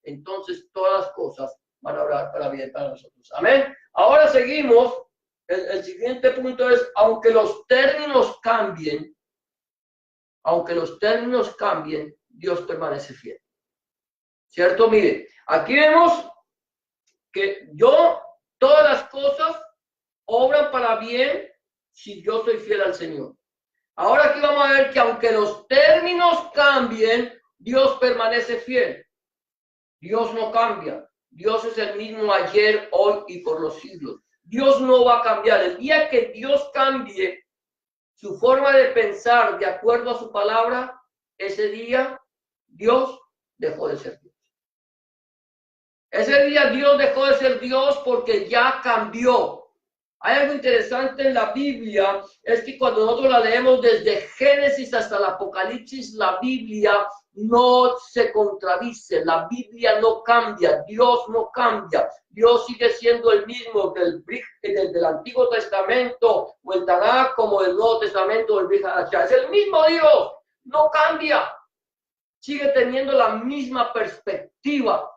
entonces todas las cosas van a obrar para bien para nosotros. Amén. Ahora seguimos. El siguiente punto es, aunque los términos cambien, Dios permanece fiel. ¿Cierto? Mire, aquí vemos que todas las cosas obran para bien si yo soy fiel al Señor. Ahora aquí vamos a ver que aunque los términos cambien, Dios permanece fiel. Dios no cambia. Dios es el mismo ayer, hoy y por los siglos. Dios no va a cambiar. El día que Dios cambie su forma de pensar de acuerdo a su palabra, ese día Dios dejó de ser Dios. Ese día Dios dejó de ser Dios porque ya cambió. Hay algo interesante en la Biblia, es que cuando nosotros la leemos desde Génesis hasta el Apocalipsis, la Biblia no se contradice, la Biblia no cambia, Dios no cambia, Dios sigue siendo el mismo del Antiguo Testamento o el Tanakh como del Nuevo Testamento o el Brit Hadashah. Es el mismo Dios, no cambia, sigue teniendo la misma perspectiva,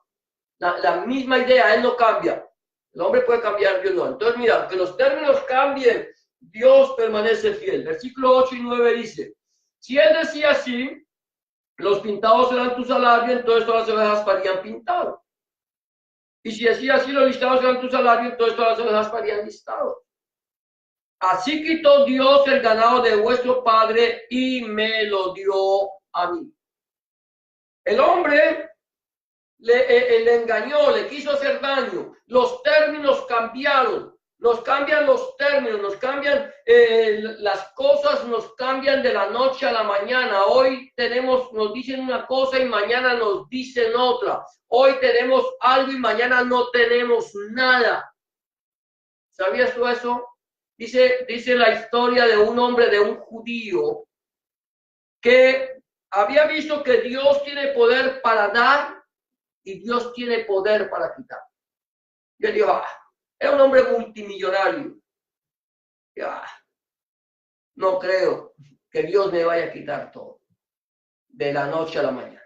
la misma idea, Él no cambia. El hombre puede cambiar, Dios no. Entonces, mira, que los términos cambien, Dios permanece fiel. Versículo 8 y 9 dice, si Él decía así, los pintados serán tu salario, entonces todas las ovejas parían pintado. Y si decía así, los listados serán tu salario, entonces todas las ovejas parían listados. Así quitó Dios el ganado de vuestro padre y me lo dio a mí. El hombre le engañó, le quiso hacer daño. Los términos cambiaron, nos cambian los términos, nos cambian las cosas, nos cambian de la noche a la mañana. Hoy nos dicen una cosa y mañana nos dicen otra. Hoy tenemos algo y mañana no tenemos nada. ¿Sabías tú eso? Dice la historia de un hombre, de un judío, que había visto que Dios tiene poder para dar y Dios tiene poder para quitar. Yo digo, era un hombre multimillonario. No creo que Dios me vaya a quitar todo de la noche a la mañana.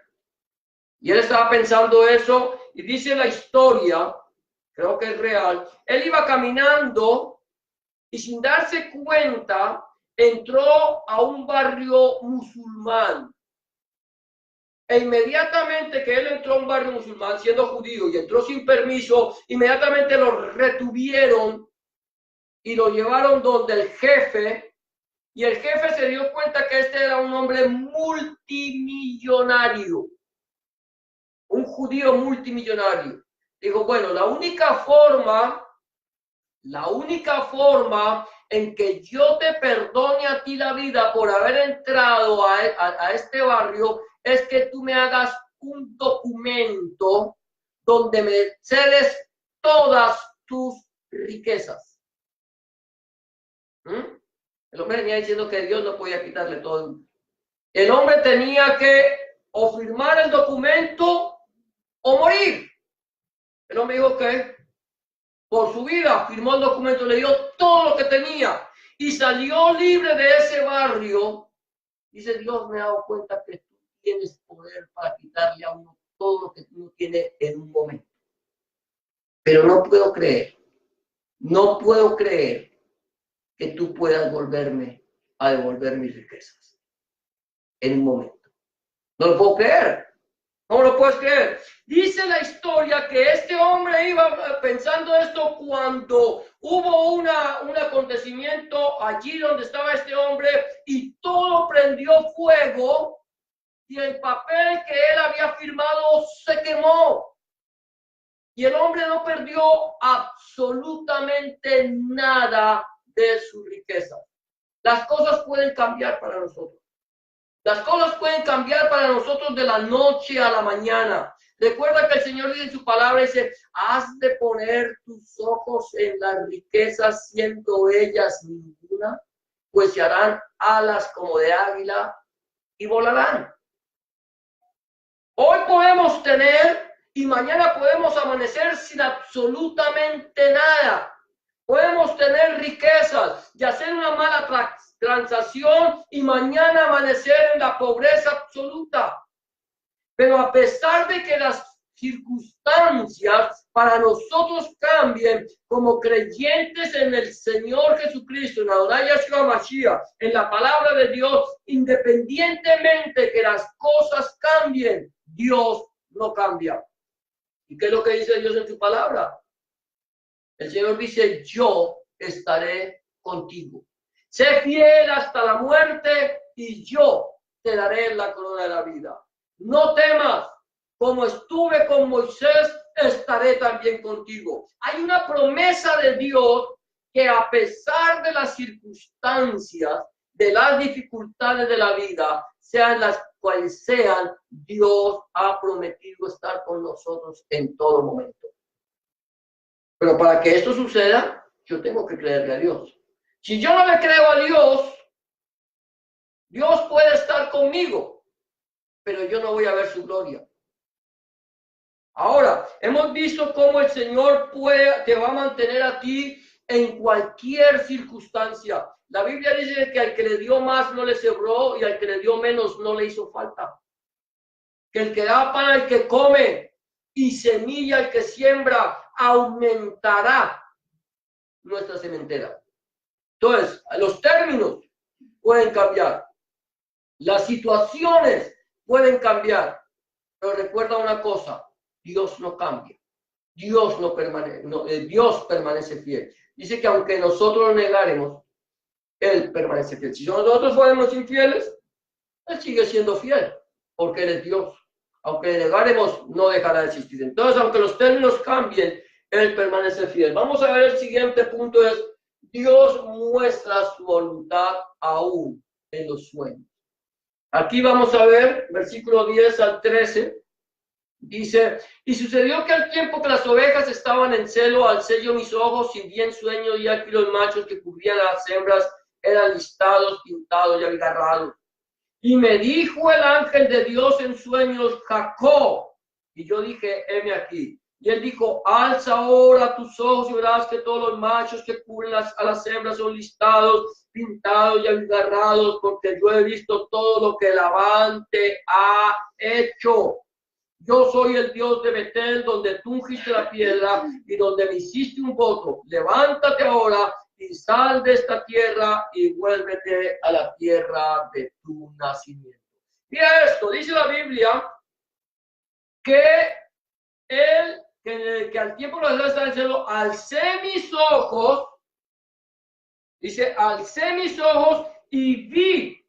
Y él estaba pensando eso y dice la historia, creo que es real, él iba caminando y sin darse cuenta entró a un barrio musulmán. E inmediatamente que él entró a un barrio musulmán siendo judío y entró sin permiso, inmediatamente lo retuvieron y lo llevaron donde el jefe, y el jefe se dio cuenta que este era un hombre multimillonario, un judío multimillonario. Dijo, bueno, la única forma en que yo te perdone a ti la vida por haber entrado a este barrio es que tú me hagas un documento donde me cedes todas tus riquezas. El hombre venía diciendo que Dios no podía quitarle todo. El hombre tenía que o firmar el documento o morir. El hombre dijo que por su vida firmó el documento, le dio todo lo que tenía y salió libre de ese barrio. Dice, Dios me ha dado cuenta que tú tienes poder para quitarle a uno todo lo que uno tiene en un momento. Pero no puedo creer que tú puedas volverme a devolver mis riquezas en un momento. No lo puedo creer. ¿Cómo lo puedes creer? Dice la historia que este hombre iba pensando esto cuando hubo un acontecimiento allí donde estaba este hombre y todo prendió fuego y el papel que él había firmado se quemó. Y el hombre no perdió absolutamente nada de su riqueza. Las cosas pueden cambiar para nosotros. Las cosas pueden cambiar para nosotros de la noche a la mañana. Recuerda que el Señor dice en su palabra, dice, has de poner tus ojos en las riquezas, siendo ellas ninguna, pues se harán alas como de águila y volarán. Hoy podemos tener y mañana podemos amanecer sin absolutamente nada. Podemos tener riquezas y hacer una mala transacción y mañana amanecer en la pobreza absoluta. Pero a pesar de que las circunstancias para nosotros cambien como creyentes en el Señor Jesucristo, en Adonai Yahshua Mashiach, en la palabra de Dios, independientemente que las cosas cambien, Dios no cambia. ¿Y qué es lo que dice Dios en su palabra? El Señor dice, yo estaré contigo. Sé fiel hasta la muerte y yo te daré la corona de la vida. No temas, como estuve con Moisés, estaré también contigo. Hay una promesa de Dios que a pesar de las circunstancias, de las dificultades de la vida, sean las cuales sean, Dios ha prometido estar con nosotros en todo momento. Pero para que esto suceda, yo tengo que creerle a Dios. Si yo no le creo a Dios, Dios puede estar conmigo, pero yo no voy a ver su gloria. Ahora, hemos visto cómo el Señor te va a mantener a ti en cualquier circunstancia. La Biblia dice que al que le dio más no le sobró y al que le dio menos no le hizo falta. Que el que da pan al que come y semilla al que siembra aumentará nuestra sementera. Entonces, los términos pueden cambiar, las situaciones pueden cambiar, pero recuerda una cosa, Dios no cambia, Dios no permanece, Dios permanece fiel. Dice que aunque nosotros lo negáremos, Él permanece fiel. Si nosotros fuéramos infieles, Él sigue siendo fiel, porque Él es Dios. Aunque le negáremos, no dejará de existir. Entonces, aunque los términos cambien, Él permanece fiel. Vamos a ver el siguiente punto, es Dios muestra su voluntad aún en los sueños. Aquí vamos a ver, versículo 10 al 13, dice, y sucedió que al tiempo que las ovejas estaban en celo, alcé yo mis ojos y vi en sueño y aquí los machos que cubrían a las hembras eran listados, pintados y agarrados. Y me dijo el ángel de Dios en sueños, Jacob. Y yo dije, heme aquí. Y él dijo, alza ahora tus ojos y verás que todos los machos que cubren a las hembras son listados, pintados y agarrados, porque yo he visto todo lo que Labán te ha hecho. Yo soy el Dios de Betel, donde tú ungiste la piedra y donde me hiciste un voto. Levántate ahora y sal de esta tierra y vuélvete a la tierra de tu nacimiento. Mira esto, dice la Biblia que él, que al tiempo que está diciendo, alcé mis ojos, dice, alcé mis ojos y vi,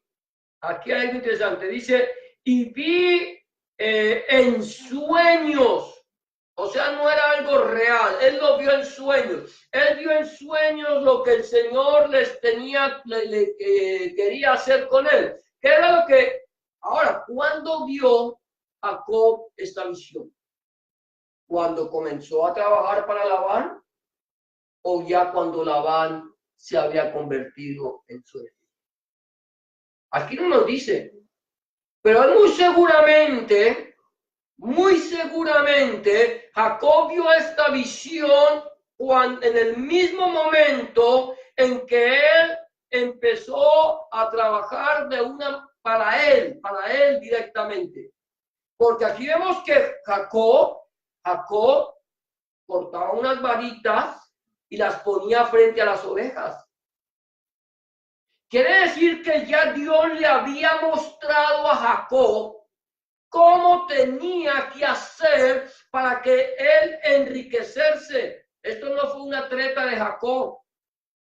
aquí hay algo interesante, dice, y vi en sueños. O sea, no era algo real. Él lo vio en sueños. Él vio en sueños lo que el Señor quería hacer con él. ¿Qué era lo que? Ahora, ¿cuándo vio Jacob esta visión? ¿Cuando comenzó a trabajar para Labán? ¿O ya cuando Labán se había convertido en su hijo? Aquí no nos dice. Pero muy seguramente, Jacob vio esta visión en el mismo momento en que él empezó a trabajar para él directamente. Porque aquí vemos que Jacob cortaba unas varitas y las ponía frente a las ovejas. Quiere decir que ya Dios le había mostrado a Jacob cómo tenía que hacer para que él enriquecerse. Esto no fue una treta de Jacob,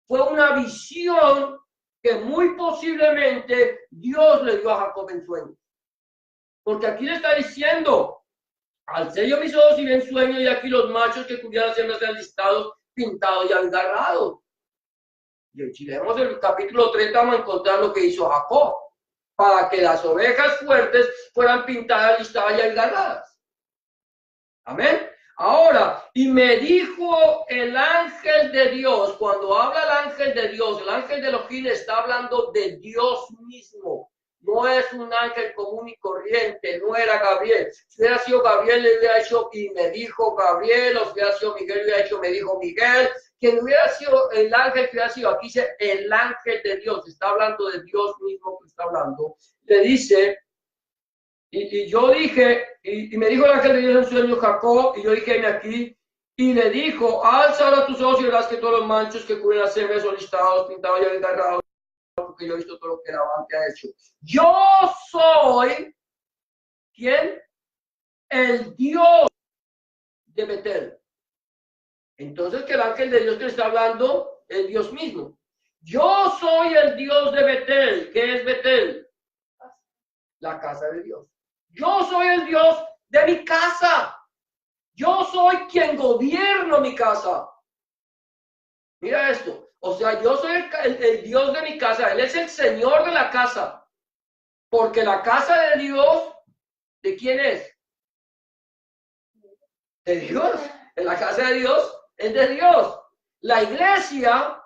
fue una visión que muy posiblemente Dios le dio a Jacob en sueños. Porque aquí le está diciendo, Alcé yo mis ojos y vi en sueño, y aquí los machos que cubrían las hembras eran listados, pintados y agarrados. Y si leemos el capítulo 30 vamos a encontrar lo que hizo Jacob, para que las ovejas fuertes fueran pintadas, listadas y agarradas. Amén. Ahora, y me dijo el ángel de Dios, cuando habla el ángel de Dios, el ángel de Elohim está hablando de Dios mismo. No es un ángel común y corriente, no era Gabriel. Si hubiera sido Gabriel, le hubiera hecho y me dijo Gabriel, o si hubiera sido Miguel, le hubiera hecho me dijo Miguel. Quien hubiera sido el ángel que hubiera sido, aquí dice el ángel de Dios, está hablando de Dios mismo que está hablando. Le dice, y yo dije, y me dijo el ángel de Dios en sueño, Jacob, y yo dije, ven aquí, y le dijo, alza ahora tus ojos y verás que todos los manchos que cubren las hembras son listados, pintados y agarrados, porque yo he visto todo lo que Labán te ha hecho. Yo soy, ¿quién? El Dios de Betel. Entonces, que el ángel de Dios que le está hablando es Dios mismo. Yo soy el Dios de Betel. ¿Qué es Betel? La casa de Dios. Yo soy el Dios de mi casa. Yo soy quien gobierno mi casa. Mira esto. O sea, yo soy el Dios de mi casa. Él es el Señor de la casa. Porque la casa de Dios, ¿de quién es? De Dios. En la casa de Dios es de Dios. La iglesia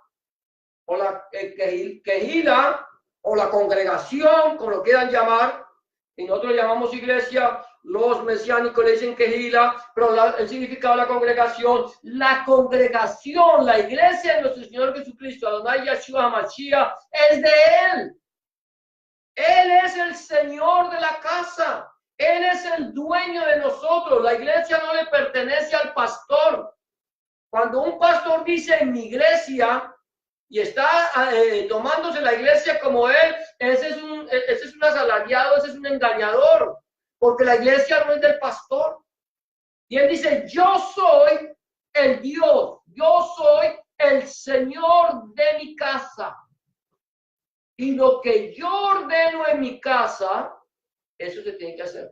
o la quejila o la congregación, como lo quieran llamar, y nosotros llamamos iglesia, los mesiánicos le dicen quejila, pero el significado de la congregación, la iglesia de nuestro Señor Jesucristo, Adonai Yeshua HaMashiach, es de Él. Él es el Señor de la casa. Él es el dueño de nosotros. La iglesia no le pertenece al pastor. Cuando un pastor dice en mi iglesia y está tomándose la iglesia como él, ese es un asalariado, ese es un engañador, porque la iglesia no es del pastor. Y él dice, yo soy el Dios, yo soy el Señor de mi casa. Y lo que yo ordeno en mi casa, eso se tiene que hacer.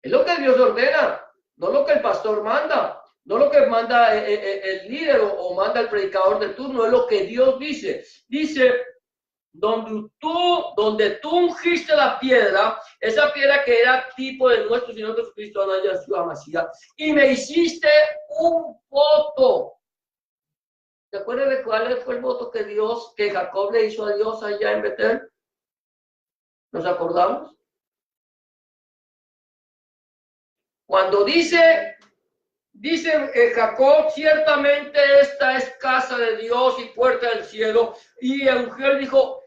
Es lo que Dios ordena, no lo que el pastor manda, no lo que manda el líder o manda el predicador de turno, es lo que Dios dice. Dice, donde tú ungiste la piedra, esa piedra que era tipo de nuestro Señor Jesucristo, Yeshua HaMashiach, y me hiciste un voto. ¿Te acuerdas de cuál fue el voto que Jacob le hizo a Dios allá en Betel? ¿Nos acordamos? Cuando dice Jacob, ciertamente esta es casa de Dios y puerta del cielo. Y Eugel dijo,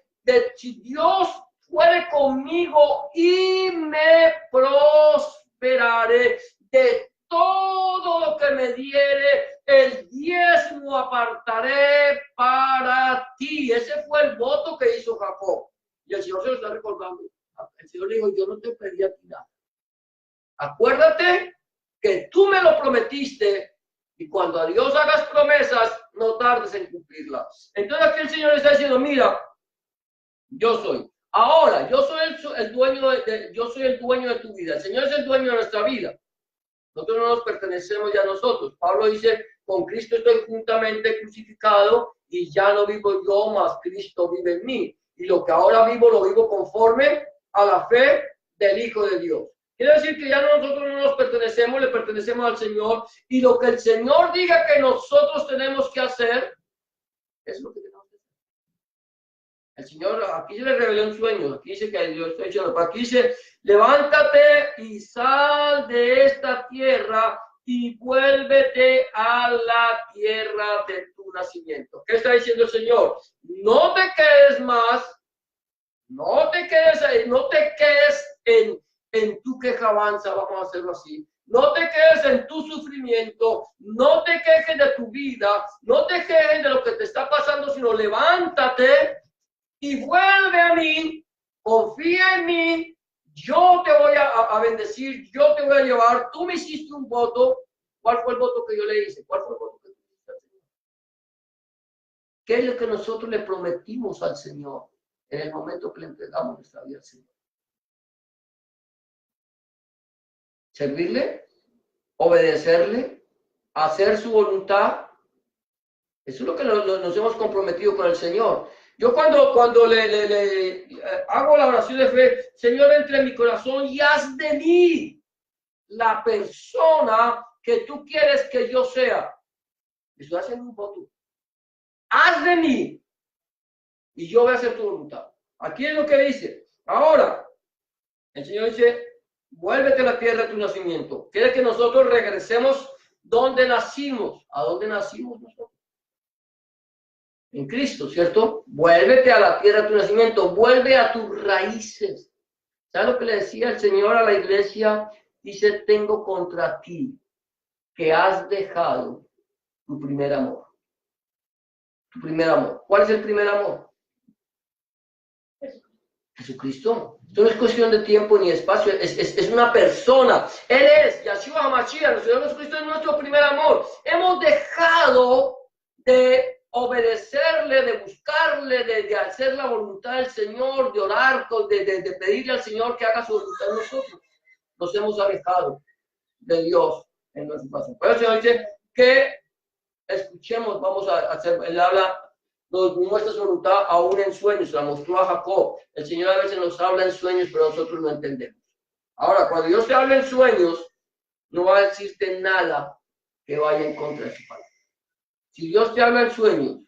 si Dios fuere conmigo y me prosperaré de todo lo que me diere, el diezmo apartaré para ti. Ese fue el voto que hizo Jacob. Y el Señor se lo está recordando. El Señor le dijo, yo no te pedí a ti nada. Acuérdate que tú me lo prometiste y cuando a Dios hagas promesas, no tardes en cumplirlas. Entonces aquí el Señor está diciendo, mira, yo soy. Ahora, yo soy el dueño yo soy el dueño de tu vida. El Señor es el dueño de nuestra vida. Nosotros no nos pertenecemos ya a nosotros. Pablo dice, con Cristo estoy juntamente crucificado y ya no vivo yo, mas Cristo vive en mí. Y lo que ahora vivo, lo vivo conforme a la fe del Hijo de Dios. Quiere decir que ya nosotros no nos pertenecemos, le pertenecemos al Señor. Y lo que el Señor diga que nosotros tenemos que hacer, es lo que tenemos que hacer. El Señor, aquí se le reveló un sueño, aquí dice que Dios está diciendo, aquí dice, levántate y sal de esta tierra y vuélvete a la tierra de tu nacimiento. ¿Qué está diciendo el Señor? No te quedes más, no te quedes en tu quejabanza, vamos a hacerlo así. No te quedes en tu sufrimiento, no te quejes de tu vida, no te quejes de lo que te está pasando, sino levántate y vuelve a mí, confía en mí, yo te voy a bendecir, yo te voy a llevar. Tú me hiciste un voto. ¿Cuál fue el voto que yo le hice? ¿Cuál fue el voto que tú hiciste al Señor? ¿Qué es lo que nosotros le prometimos al Señor en el momento que le entregamos nuestra vida al Señor? ¿Servirle? obedecerle, hacer su voluntad. Eso es lo que nos hemos comprometido con el Señor. Yo cuando le hago la oración de fe, Señor, entra en mi corazón y haz de mí la persona que tú quieres que yo sea. Estoy haciendo un voto. Haz de mí y yo voy a hacer tu voluntad. Aquí es lo que dice. Ahora, el Señor dice, vuélvete a la tierra de tu nacimiento. Quiere que nosotros regresemos donde nacimos. ¿A dónde nacimos nosotros? En Cristo, ¿cierto? Vuélvete a la tierra de tu nacimiento, vuelve a tus raíces. ¿Sabes lo que le decía el Señor a la iglesia? Dice, tengo contra ti que has dejado tu primer amor. Tu primer amor. ¿Cuál es el primer amor? Jesucristo. Esto no es cuestión de tiempo ni espacio, es una persona. Él es Yahshua HaMashiach, el Señor Jesucristo es nuestro primer amor. Hemos dejado de obedecerle, de buscarle, de hacer la voluntad del Señor, de orar, de pedirle al Señor que haga su voluntad en nosotros. Nos hemos alejado de Dios en nuestro corazón. Pero el Señor dice que escuchemos, vamos a hacer, Él habla, nos muestra su voluntad aún en sueños, la mostró a Jacob. El Señor a veces nos habla en sueños, pero nosotros no entendemos. Ahora, cuando Dios te habla en sueños, no va a decirte nada que vaya en contra de su palabra. Si Dios te habla en sueños,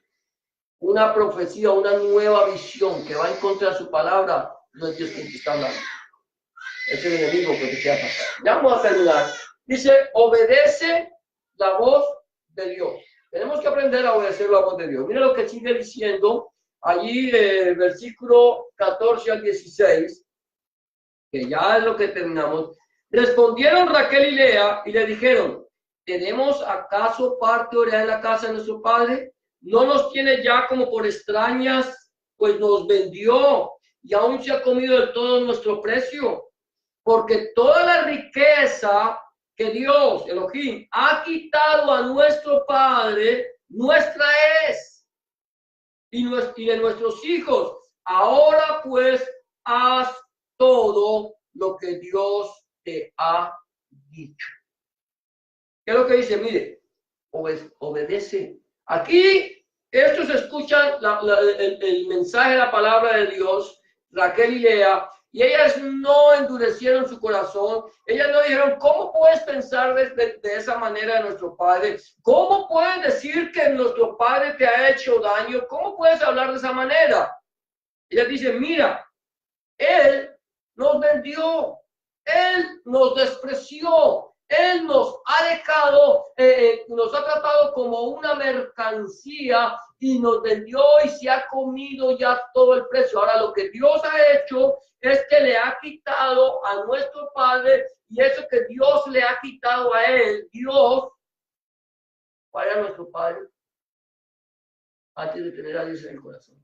una profecía, una nueva visión que va en contra de su palabra, no es Dios quien te está hablando. Es el enemigo que te quiere atacar. Ya vamos a terminar. Dice, obedece la voz de Dios. Tenemos que aprender a obedecer la voz de Dios. Mira lo que sigue diciendo allí, versículo 14 al 16, que ya es lo que terminamos. Respondieron Raquel y Lea y le dijeron, ¿tenemos acaso parte o heredad en la casa de nuestro padre? ¿No nos tiene ya como por extrañas? Pues nos vendió y aún se ha comido de todo nuestro precio. Porque toda la riqueza que Dios, Elohim, ha quitado a nuestro Padre, nuestra es, y de nuestros hijos. Ahora pues, haz todo lo que Dios te ha dicho. ¿Qué es lo que dice? Mire, obedece. Aquí, estos escuchan el mensaje de la palabra de Dios, Raquel y Lea, y ellas no endurecieron su corazón. Ellas no dijeron, ¿cómo puedes pensar de esa manera de nuestro Padre? ¿Cómo puedes decir que nuestro Padre te ha hecho daño? ¿Cómo puedes hablar de esa manera? Ellas dicen, mira, Él nos vendió, Él nos despreció, Él nos ha dejado, nos ha tratado como una mercancía y nos vendió y se ha comido ya todo el precio. Ahora lo que Dios ha hecho es que le ha quitado a nuestro Padre, y eso que Dios le ha quitado a Él, Dios, ¿cuál era nuestro Padre? Antes de tener a Dios en el corazón.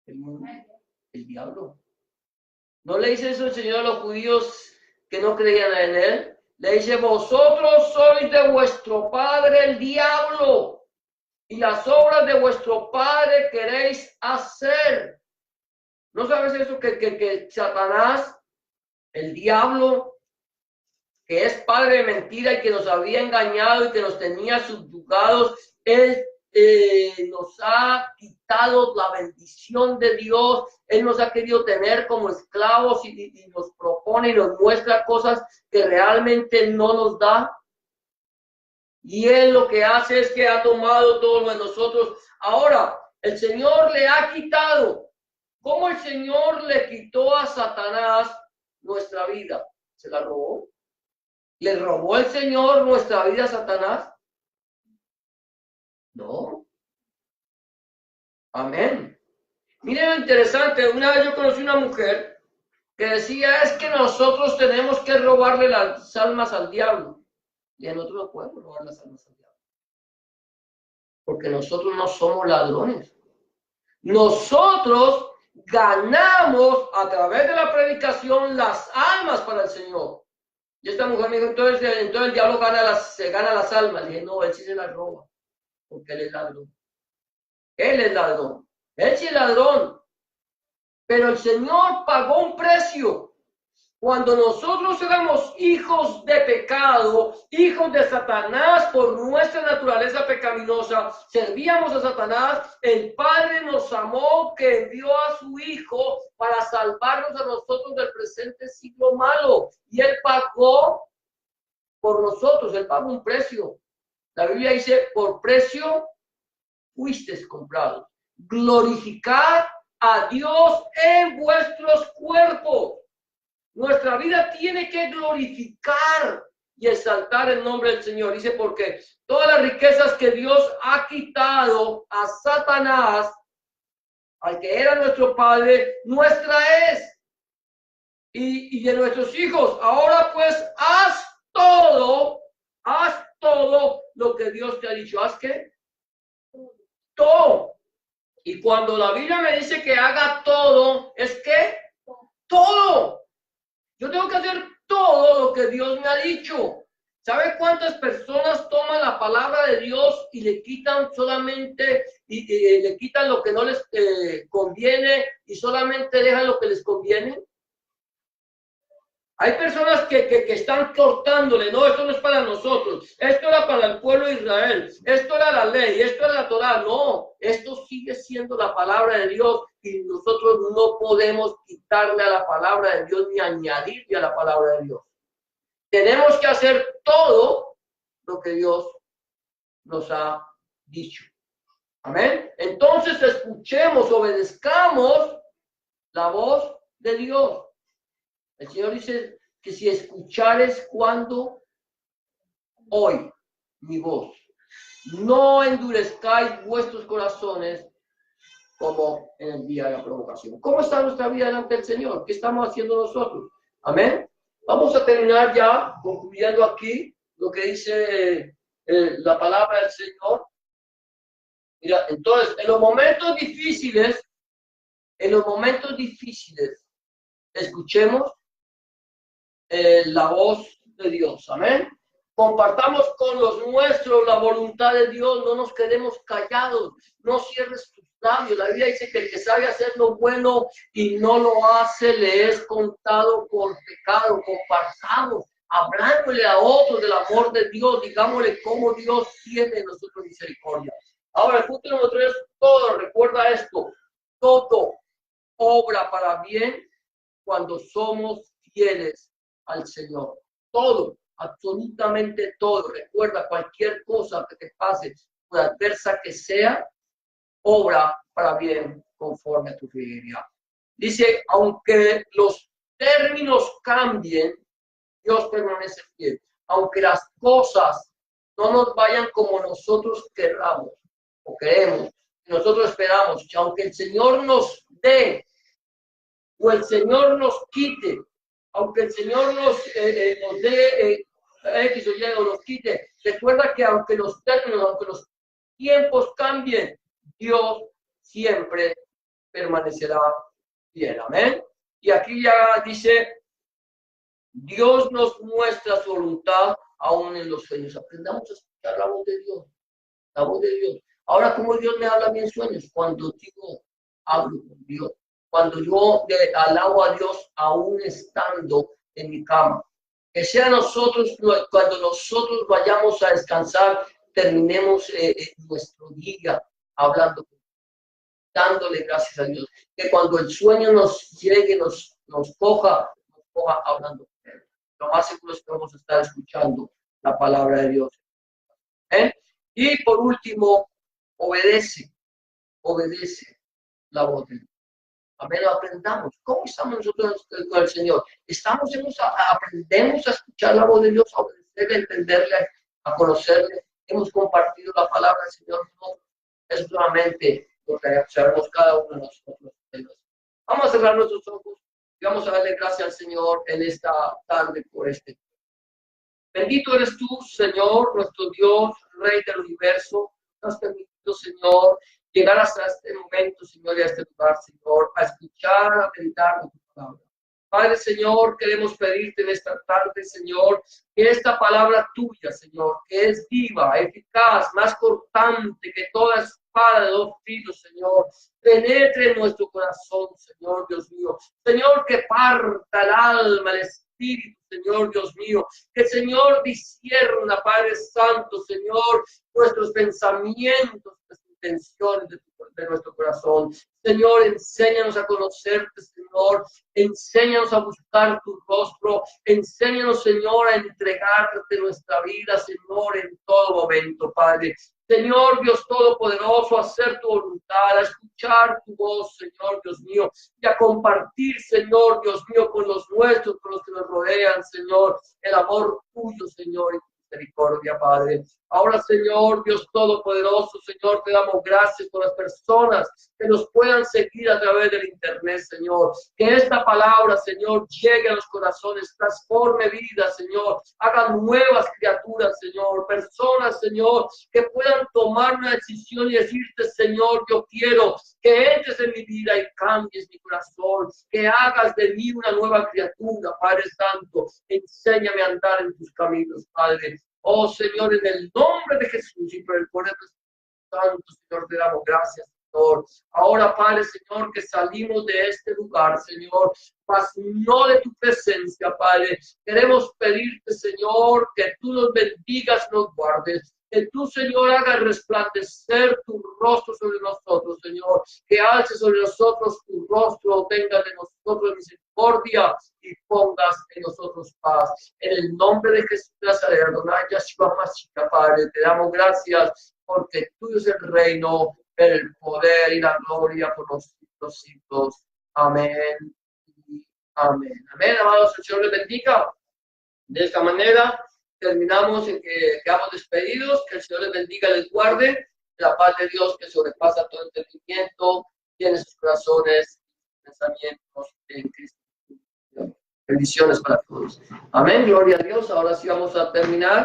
El mundo, el diablo. ¿No le dice eso el Señor a los judíos que no creían en Él? Le dice, vosotros sois de vuestro padre el diablo, y las obras de vuestro padre queréis hacer. ¿No sabes eso que Satanás, el diablo, que es padre de mentira y que nos había engañado y que nos tenía subyugados, él nos ha quitado la bendición de Dios? Él nos ha querido tener como esclavos y nos propone y nos muestra cosas que realmente no nos da. Y Él lo que hace es que ha tomado todo lo de nosotros. Ahora, el Señor le ha quitado. ¿Cómo el Señor le quitó a Satanás nuestra vida? ¿Se la robó? ¿Le robó el Señor nuestra vida a Satanás? No. Amén. Miren lo interesante. Una vez yo conocí una mujer que decía, es que nosotros tenemos que robarle las almas al diablo. Y nosotros no podemos robar las almas al diablo. Porque nosotros no somos ladrones. Nosotros ganamos a través de la predicación las almas para el Señor. Y esta mujer me dijo, entonces el diablo se gana las almas. Le dije, no, él sí se las roba. Porque él es ladrón. Él es ladrón. Él sí es ladrón. Pero el Señor pagó un precio. Cuando nosotros éramos hijos de pecado, hijos de Satanás por nuestra naturaleza pecaminosa, servíamos a Satanás, el Padre nos amó, que envió a su Hijo para salvarnos a nosotros del presente siglo malo. Y Él pagó por nosotros, Él pagó un precio. La Biblia dice, por precio fuisteis comprados. Glorificad a Dios en vuestros cuerpos. Nuestra vida tiene que glorificar y exaltar el nombre del Señor. Dice, porque todas las riquezas que Dios ha quitado a Satanás, al que era nuestro Padre, nuestra es. Y de nuestros hijos. Ahora pues, haz todo lo que Dios te ha dicho. ¿Haz qué? Todo. Y cuando la Biblia me dice que haga todo, es que todo. Yo tengo que hacer todo lo que Dios me ha dicho. ¿Sabe cuántas personas toman la palabra de Dios y le quitan solamente, y le quitan lo que no les conviene y solamente dejan lo que les conviene? Hay personas que están cortándole, no, esto no es para nosotros, esto era para el pueblo de Israel, esto era la ley, esto era la Torá. No, esto sigue siendo la palabra de Dios y nosotros no podemos quitarle a la palabra de Dios ni añadirle a la palabra de Dios. Tenemos que hacer todo lo que Dios nos ha dicho. Amén. Entonces escuchemos, obedezcamos la voz de Dios. El Señor dice que si escuchares cuando hoy mi voz, no endurezcáis vuestros corazones como en el día de la provocación. ¿Cómo está nuestra vida delante del Señor? ¿Qué estamos haciendo nosotros? Amén. Vamos a terminar ya concluyendo aquí lo que dice la palabra del Señor. Mira, entonces, en los momentos difíciles, escuchemos la voz de Dios. Amén. Compartamos con los nuestros la voluntad de Dios. No nos quedemos callados. No cierres tus labios. La Biblia dice que el que sabe hacer lo bueno y no lo hace, le es contado por pecado. Compartamos, hablándole a otros del amor de Dios. Digámosle cómo Dios tiene en nosotros misericordia. Ahora, el punto número 3, todo, recuerda esto, todo obra para bien cuando somos fieles al Señor. Todo, absolutamente todo. Recuerda, cualquier cosa que te pase, por adversa que sea, obra para bien conforme a tu fidelidad. Dice, aunque los términos cambien, Dios permanece fiel. Aunque las cosas no nos vayan como nosotros querramos o queremos, nosotros esperamos, que aunque el Señor nos dé o el Señor nos quite, aunque el Señor nos dé X o Y o nos quite, recuerda que aunque los términos, aunque los tiempos cambien, Dios siempre permanecerá fiel. Amén. Y aquí ya dice, Dios nos muestra su voluntad aún en los sueños. Aprendamos a escuchar la voz de Dios. La voz de Dios. Ahora, ¿cómo Dios me habla a mí en sueños? Cuando digo, hablo con Dios. Cuando yo alabo a Dios aún estando en mi cama. Que sea nosotros, cuando nosotros vayamos a descansar, terminemos nuestro día hablando, dándole gracias a Dios. Que cuando el sueño nos llegue, nos coja hablando con Él. Lo más seguro es que vamos a estar escuchando la palabra de Dios. Y por último, obedece la voz de Dios. Amén, lo aprendamos. ¿Cómo estamos nosotros con el Señor? Aprendemos a escuchar la voz de Dios, a obedecerle, a entenderle, a conocerle. Hemos compartido la palabra del Señor. No, es solamente lo que sabemos cada uno de nosotros. Vamos a cerrar nuestros ojos y vamos a darle gracias al Señor en esta tarde por este. Bendito eres tú, Señor, nuestro Dios, Rey del universo. Nos has permitido, Señor, llegar hasta este momento, Señor, y a este lugar, Señor, a escuchar, a meditar tu palabra. Padre, Señor, queremos pedirte en esta tarde, Señor, que esta palabra tuya, Señor, que es viva, eficaz, más cortante que toda espada de dos filos, Señor, penetre en nuestro corazón, Señor Dios mío. Señor, que parta el alma, el espíritu, Señor Dios mío. Que, Señor, discierna, Padre Santo, Señor, nuestros pensamientos, nuestras intenciones de nuestro corazón. Señor, enséñanos a conocerte, Señor. Enséñanos a buscar tu rostro. Enséñanos, Señor, a entregarte nuestra vida, Señor, en todo momento, Padre. Señor Dios Todopoderoso, a hacer tu voluntad, a escuchar tu voz, Señor Dios mío, y a compartir, Señor Dios mío, con los nuestros, con los que nos rodean, Señor, el amor tuyo, Señor, y tu misericordia, Padre. Ahora, Señor Dios Todopoderoso, Señor, te damos gracias por las personas que nos puedan seguir a través del Internet, Señor. Que esta palabra, Señor, llegue a los corazones, transforme vidas, Señor. Haga nuevas criaturas, Señor. Personas, Señor, que puedan tomar una decisión y decirte, Señor, yo quiero que entres en mi vida y cambies mi corazón. Que hagas de mí una nueva criatura, Padre Santo. Enséñame a andar en tus caminos, Padre. Oh, Señor, en el nombre de Jesús y por el poder de Santo, Señor, te damos gracias, Señor. Ahora, Padre, Señor, que salimos de este lugar, Señor, mas no de tu presencia, Padre. Queremos pedirte, Señor, que tú nos bendigas, nos guardes. Que tú, Señor, hagas resplandecer tu rostro sobre nosotros, Señor. Que alce sobre nosotros tu rostro, tenga de nosotros misericordia y pongas en nosotros paz. En el nombre de Jesús de Nazaret, Adonai Yahshua Mashiach, Padre, te damos gracias porque tuyo es el reino, el poder y la gloria por los siglos. Amén. Amén. Amén, amados, el Señor les bendiga. De esta manera terminamos en que quedamos despedidos. Que el Señor les bendiga, les guarde. La paz de Dios que sobrepasa todo entendimiento, tiene sus corazones, pensamientos en Cristo. Bendiciones para todos. Amén, gloria a Dios. Ahora sí vamos a terminar.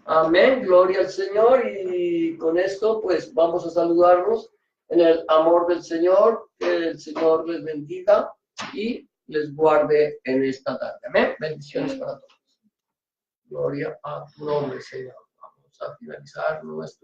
Amén, gloria al Señor. Y con esto pues vamos a saludarnos en el amor del Señor. Que el Señor les bendiga y les guarde en esta tarde. Amén, bendiciones para todos. Gloria a tu nombre, Señor. Vamos a finalizar nuestro